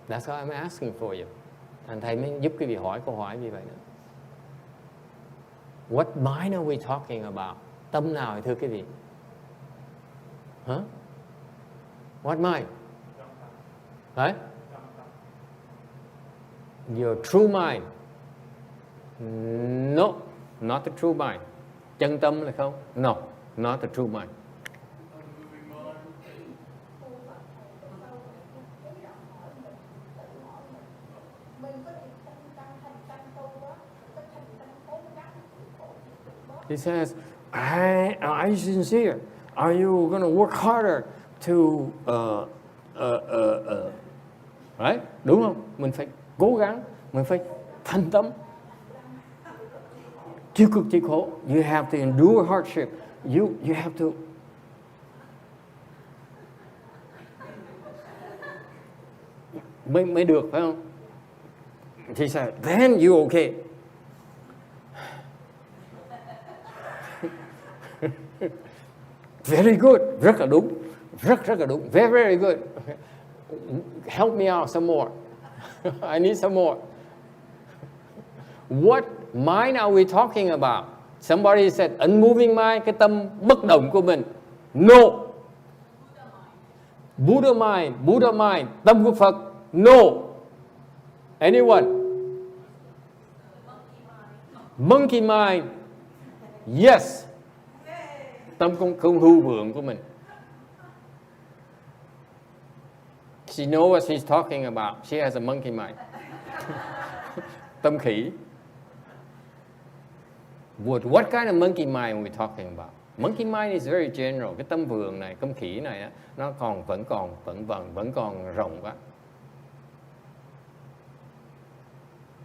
That's why I'm asking for you. Thành thầy mới giúp quý vị hỏi câu hỏi như vậy nữa. What mind are we talking about? Tâm nào thưa quý vị? What mind? Right? Your true mind. No, not the true mind. Chân tâm là không? No, not the true mind. He says, are you sincere? Are you going to work harder to... Right? Đúng không? Mình phải cố gắng, mình phải thành tâm. Chịu cực chịu khổ. You have to endure hardship. You have to... Mới được, phải không? He said, then you okay. Very good, rất là đúng, rất là đúng, very very good. Help me out some more. I need some more. What mind are we talking about? Somebody said unmoving mind, cái tâm bất động của mình. No. Buddha mind, tâm của Phật. No. Anyone? Monkey mind. Yes. Tâm không hưu vượng của mình. She knows what she's talking about. She has a monkey mind. Tâm khỉ. What kind of monkey mind are we talking about? Monkey mind is very general. Cái tâm vượng này, tâm khỉ này, nó vẫn còn rộng quá.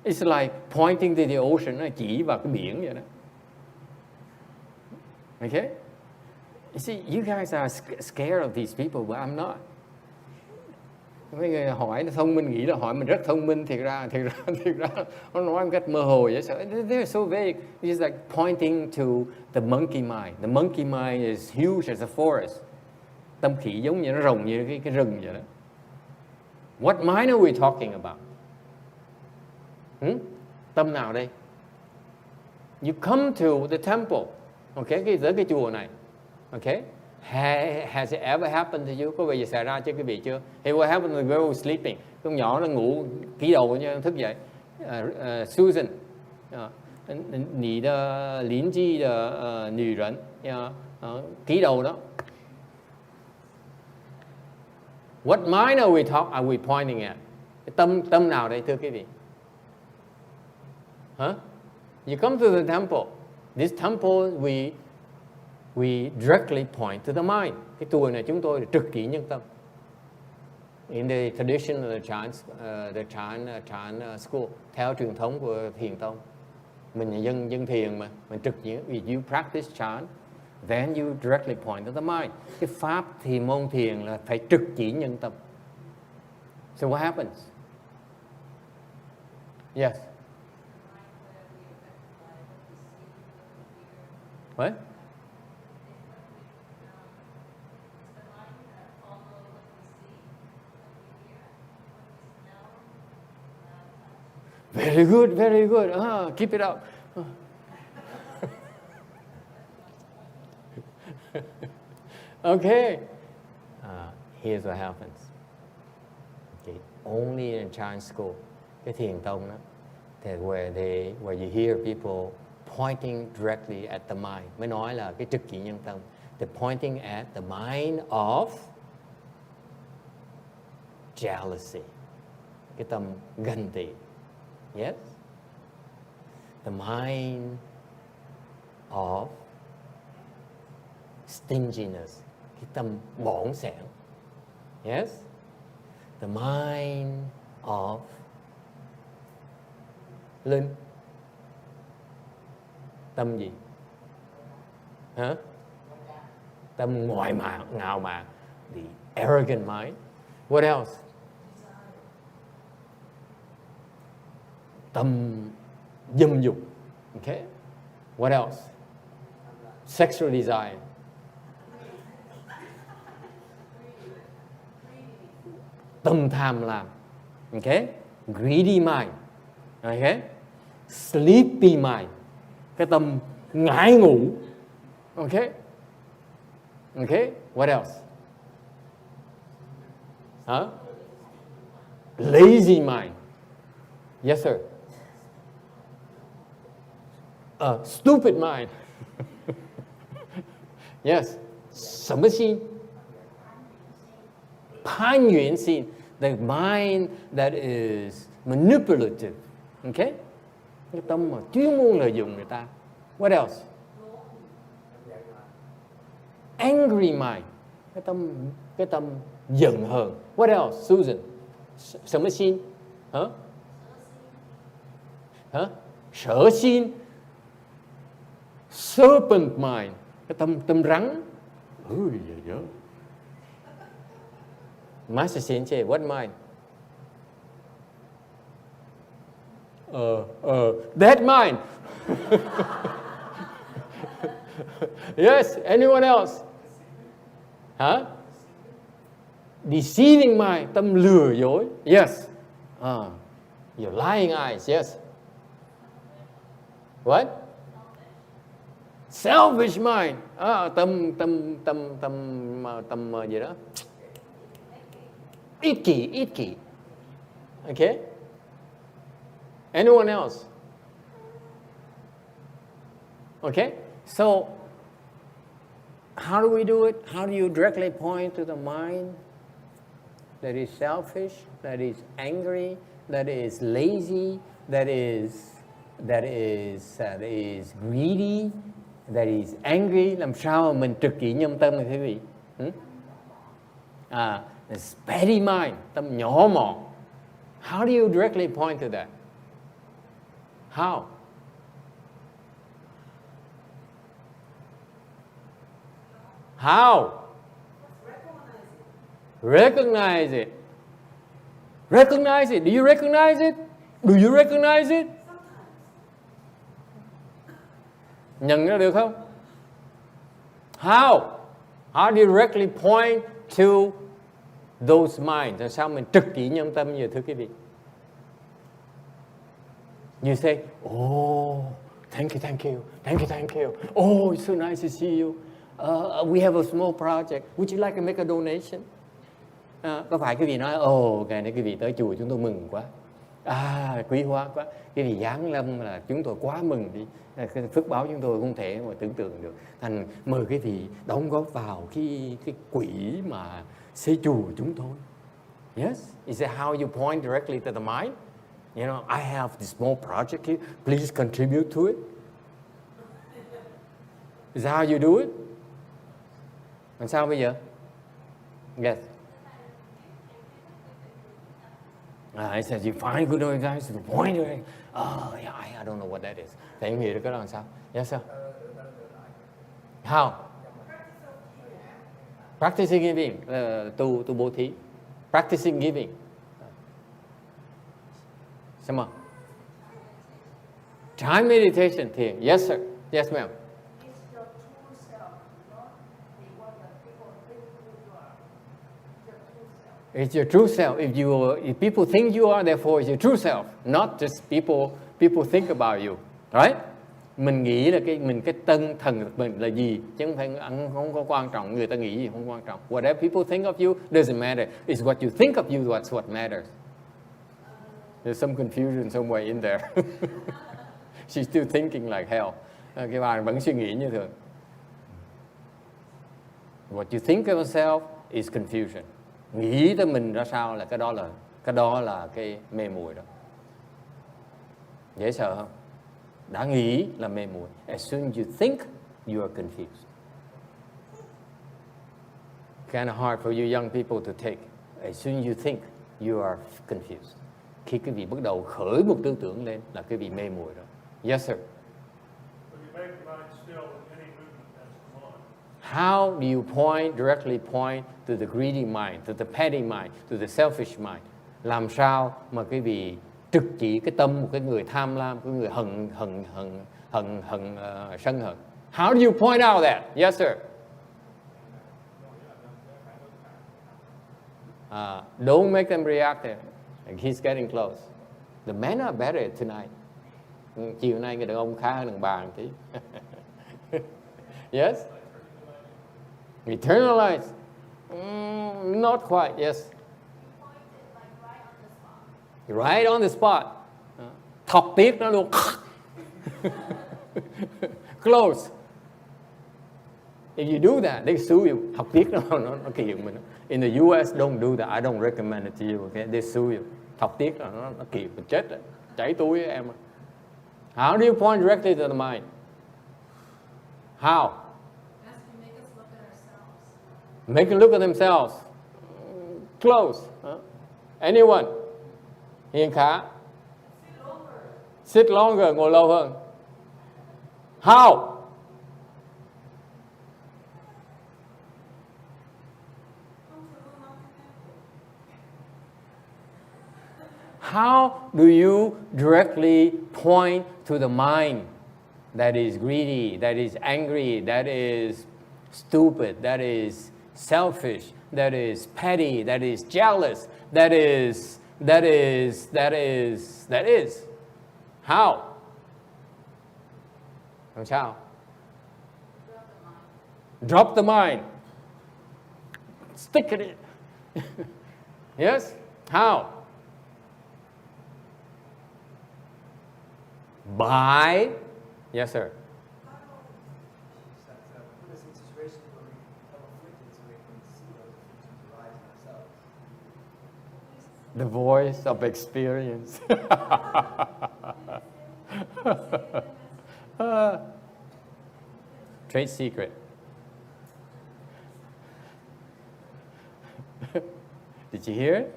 It's like pointing to the ocean, nó chỉ vào cái biển vậy đó. Okay? You see, you guys are scared of these people, but I'm not. Mấy người hỏi thông minh, nghĩ là hỏi mình rất thông minh, thiệt ra nó nói một cách mơ hồ vậy. So they're so vague. It's like pointing to the monkey mind. The monkey mind is huge as a forest. Tâm khỉ giống như nó rồng như cái rừng vậy đó. What mind are we talking about? Tâm nào đây? You come to the temple. Okay, tới cái chùa này. Okay? Has it ever happened to you? Có bao giờ xảy ra cho quý vị chưa? Hey, what happened to the girl sleeping? Con nhỏ nó ngủ ký đầu nha, thức dậy. Susan, 你的邻居的女人，ký đầu đó. What mind are we pointing at? Tâm nào đây thưa quý vị? You come to the temple. This temple we directly point to the mind. Cái chùa này chúng tôi trực chỉ nhân tâm. In the tradition of the Chan school, theo truyền thống của thiền tông, mình là dân thiền mà, mình trực chỉ. You practice chant, then you directly point to the mind. Cái pháp thì môn thiền là phải trực chỉ nhân tâm. So what happens? Yes. What? Very good, very good. Keep it up. Okay. Here's what happens. Okay. Only in Chinese school, cái thiền tông đó, where you hear people pointing directly at the mind. Mới nói là cái trực chỉ nhân tâm. They're pointing at the mind of jealousy. Cái tâm ganh tị. Yes? The mind of stinginess. Cái tâm bỏng sẻn. Yes? The mind of Linh. Tâm gì? Hả? Tâm ngoại mạn, ngạo mạn. The arrogant mind. What else? Tâm dâm dục. Okay? What else? Sexual desire. Tâm tham lam. Okay? Greedy mind. Okay? Sleepy mind. Cái tâm ngái ngủ. Okay? Okay? What else? Huh? Lazy mind. Yes, sir. Stupid mind. Yes. 什么心? 攀缘心. The mind that is manipulative. Okay? Cái tâm mà chuyên môn lợi dụng người ta. What else? Angry mind. Cái tâm giận hờn. What else, Susan? 什么心? Hả? Hả? Sở心. Serpent mind. Cái tâm rắn. Ôi giời ơi. Master Sensei, what mind? That mind. Yes, anyone else? Huh? Deceiving mind, tâm lừa dối. Yes. Your lying eyes, yes. What? Selfish mind. Tâm gì đó? Ích kỷ. Okay? Anyone else? Okay? So, how do we do it? How do you directly point to the mind that is selfish, that is angry, that is lazy, that is greedy, that is angry? Làm sao mà mình trực chỉ nhân tâm này quý vị? Petty mind, tâm nhỏ mọn. How do you directly point to that? How? How? Recognize it. Recognize it. Do you recognize it? Do you recognize it? Nhận ra được không? How? How do you directly point to those minds? Làm sao mình trực chỉ nhân tâm như thưa quý vị? You say, oh, thank you. Oh, it's so nice to see you. We have a small project. Would you like to make a donation? Có phải quý vị nói, ngày nay quý vị tới chùa chúng tôi mừng quá. Quý hóa quá. Quý vị giáng lâm là chúng tôi quá mừng đi. Cái phước báo chúng tôi không thể mà tưởng tượng được. Thành mời quý vị đóng góp vào cái quỹ mà xây chùa chúng tôi. Yes? Is that how you point directly to the mind? You know, I have this small project here. Please contribute to it. Is that how you do it? Làm sao bây giờ? Yes. He says, you find good guys to the point. Yeah, I don't know what that is. Thì anh hiểu được cái đó làm sao? Yes, sir. How? Practicing giving. Tu bố thí. Practicing giving. Come on. Time meditation. Yes, sir. Yes, ma'am. Is your It's your true self. If people think you are, therefore it's your true self, not just people think about you, right? Mình nghĩ là cái thân thần mình là gì, chứ không có quan trọng người ta nghĩ gì, không quan trọng. Whatever people think of you doesn't matter. It's what you think of you that's what matters. There's some confusion somewhere in there. She's still thinking like hell. Cái bà vẫn suy nghĩ như thường. What you think of yourself is confusion. Nghĩ tới mình ra sao là cái đó là cái mê muội đó. Dễ sợ không? Đã nghĩ là mê muội. As soon as you think, you are confused. Kind of hard for you young people to take. As soon as you think, you are confused. Khi cái vị bắt đầu khởi một tư tưởng lên là cái vị mê muội đó. Yes, sir. How do you directly point to the greedy mind, to the petty mind, to the selfish mind? Làm sao mà cái vị trực chỉ cái tâm của cái người tham lam, cái người sân hận? How do you point out that? Yes, sir. Don't make them react. He's getting close. The men are better tonight. Chiều nay người đàn ông khá hơn đàn bà một tí. Yes? Eternalize. Not quite, yes. Right on the spot. Thọc tiết nó luôn. Close. If you do that, they sue you. Thọc tiết nó kỳ mình. In the US, don't do that. I don't recommend it to you. Okay? They sue you. Thọc tiết nó kỳ mình chết rồi. Chảy túi em. How do you point directly to the mind? How? Make them look at themselves. Close. Anyone? Hiền Khả. Sit longer, ngồi lâu hơn. How? How do you directly point to the mind that is greedy, that is angry, that is stupid, that is selfish, that is petty, that is jealous, that is. How? Làm sao? Drop the mind. Stick at it. Yes? How? By? Yes, sir. The voice of experience. Trade secret. Did you hear it?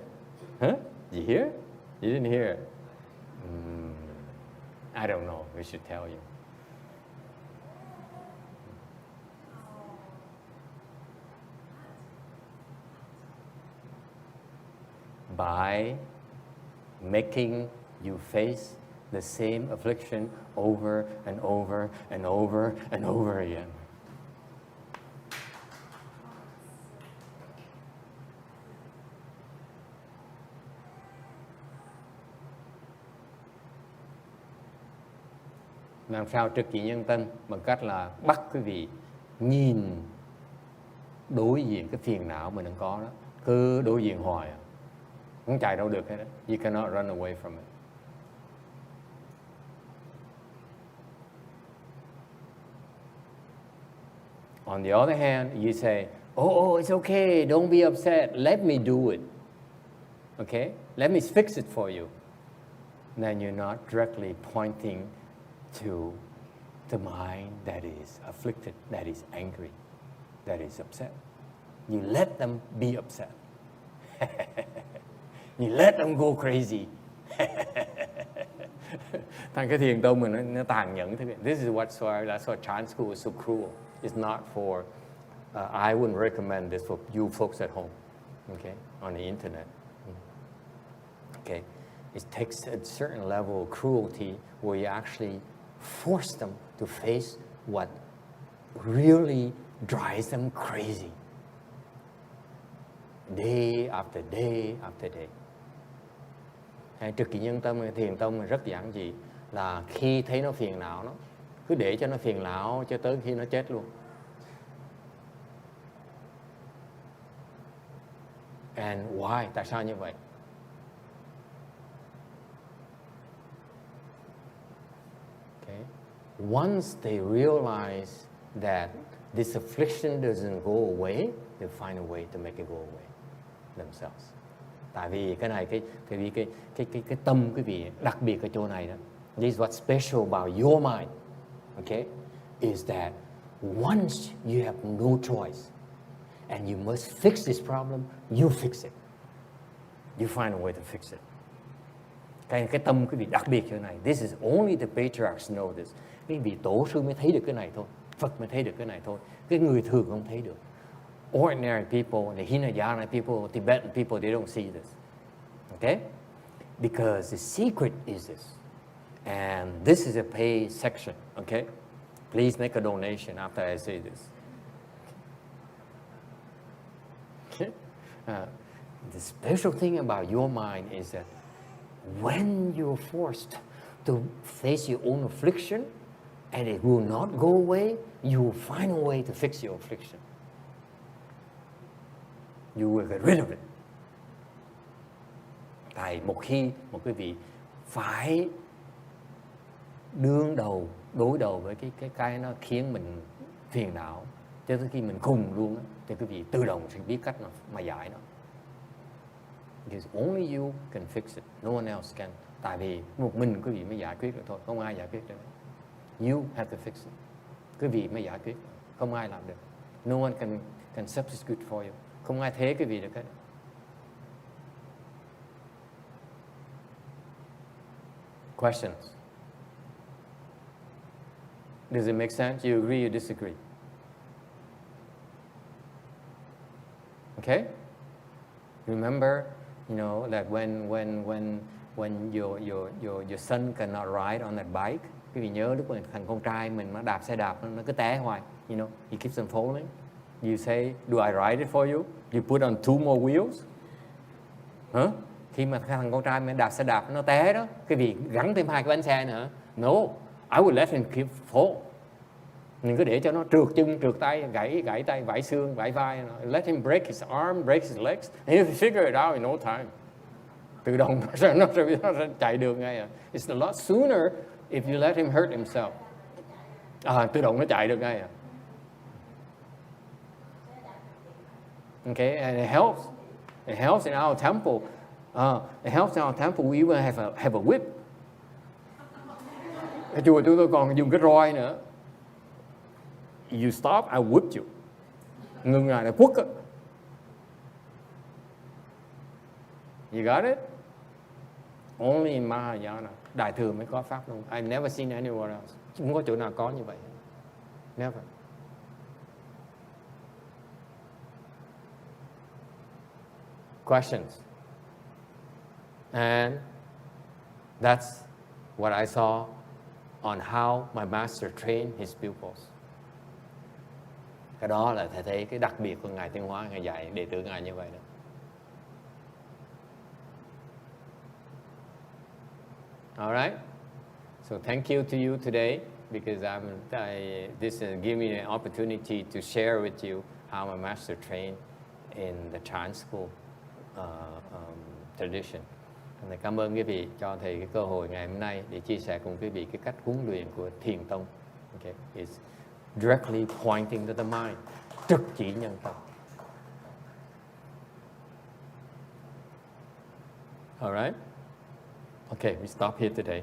Huh? Did you hear it? You didn't hear it. I don't know. We should tell you. By making you face the same affliction over and over and over and over again. Làm sao trực chỉ nhân tâm bằng cách là bắt quý vị nhìn đối diện cái phiền não mình đang có đó, cứ đối diện hoài, không chạy đâu được hết đó. You cannot run away from it. On the other hand, you say, oh, it's okay, don't be upset, let me do it. Okay? Let me fix it for you. Then you're not directly pointing to the mind that is afflicted, that is angry, that is upset. You let them be upset. You let them go crazy. Thành cái thiền tông mình nó tàn nhẫn thế. This is that's why Chan school is so cruel. It's not for, I wouldn't recommend this for you folks at home, okay, on the internet. Okay, it takes a certain level of cruelty where you actually force them to face what really drives them crazy. day after day after day. Trực kỷ nhân tâm, thiền tông rất giản dị, là khi thấy nó phiền não, nó cứ để cho nó phiền não cho tới khi nó chết luôn. And why? Tại sao như vậy? Okay. Once they realize that this affliction doesn't go away, they find a way to make it go away themselves. Tại vì cái này cái tâm quý vị đặc biệt ở chỗ này đó. This is what's special about your mind. Okay? Is that once you have no choice and you must fix this problem, you fix it. You find a way to fix it. Cái tâm quý vị đặc biệt chỗ này. This is only the patriarchs know this. Quý vị tổ sư mới thấy được cái này thôi. Phật mới thấy được cái này thôi. Cái người thường không thấy được. Ordinary people, the Hinayana people, Tibetan people, they don't see this. Okay? Because the secret is this. And this is a pay section. Okay? Please make a donation after I say this. Okay? The special thing about your mind is that when you're forced to face your own affliction and it will not go away, you will find a way to fix your affliction. You will get rid of it. Tại một khi một quý vị phải đối đầu với cái nó khiến mình phiền não, cho tới khi mình cùng luôn, thì quý vị tự động sẽ biết cách mà giải nó. Because only you can fix it, no one else can. Tại vì một mình quý vị mới giải quyết được thôi, không ai giải quyết được. You have to fix it. Quý vị mới giải quyết, không ai làm được. No one can substitute for you. Không ai thế quý vị được hết. Questions? Does it make sense? You agree, you disagree? Okay? Remember, you know, that when your son cannot ride on that bike, quý vị nhớ lúc mà thằng con trai mình nó đạp xe đạp nó cứ té hoài, you know, he keeps on falling. You say, do I ride it for you? You put on 2 more wheels? Hả? Khi mà thằng con trai mình đạp xe đạp nó té đó, quý vị gắn thêm 2 cái bánh xe nữa. No, I will let him keep fall. Mình cứ để cho nó trượt chân, trượt tay, gãy tay, gãy xương, gãy vai. Let him break his arm, break his legs. And he'll figure it out in no time. Tự động nó sẽ chạy được ngay à. It's a lot sooner if you let him hurt himself. Tự động nó chạy được ngay à. Okay, and it helps. It helps in our temple. It helps in our temple. We even have a whip. Ở chùa chúng tôi còn dùng cái roi nữa. You stop, I whip you. Ngừng lại là quất á. You got it? Only in Mahayana. Đại thừa mới có pháp luôn. I've never seen anywhere else. Không có chỗ nào có như vậy. Never. Questions? And that's what I saw on how my master trained his pupils. Cái đó là thầy thấy cái đặc biệt của Ngài Tiến Hóa, Ngài dạy đệ tử Ngài như vậy đó. All right? So thank you to you today because this gives me an opportunity to share with you how my master trained in the Chan school tradition. Thầy cảm ơn quý vị cho thầy cái cơ hội ngày hôm nay để chia sẻ cùng quý vị cái cách huấn luyện của Thiền tông. Okay. It's directly pointing to the mind. Trực chỉ nhân tâm. All right? Okay, we stop here today.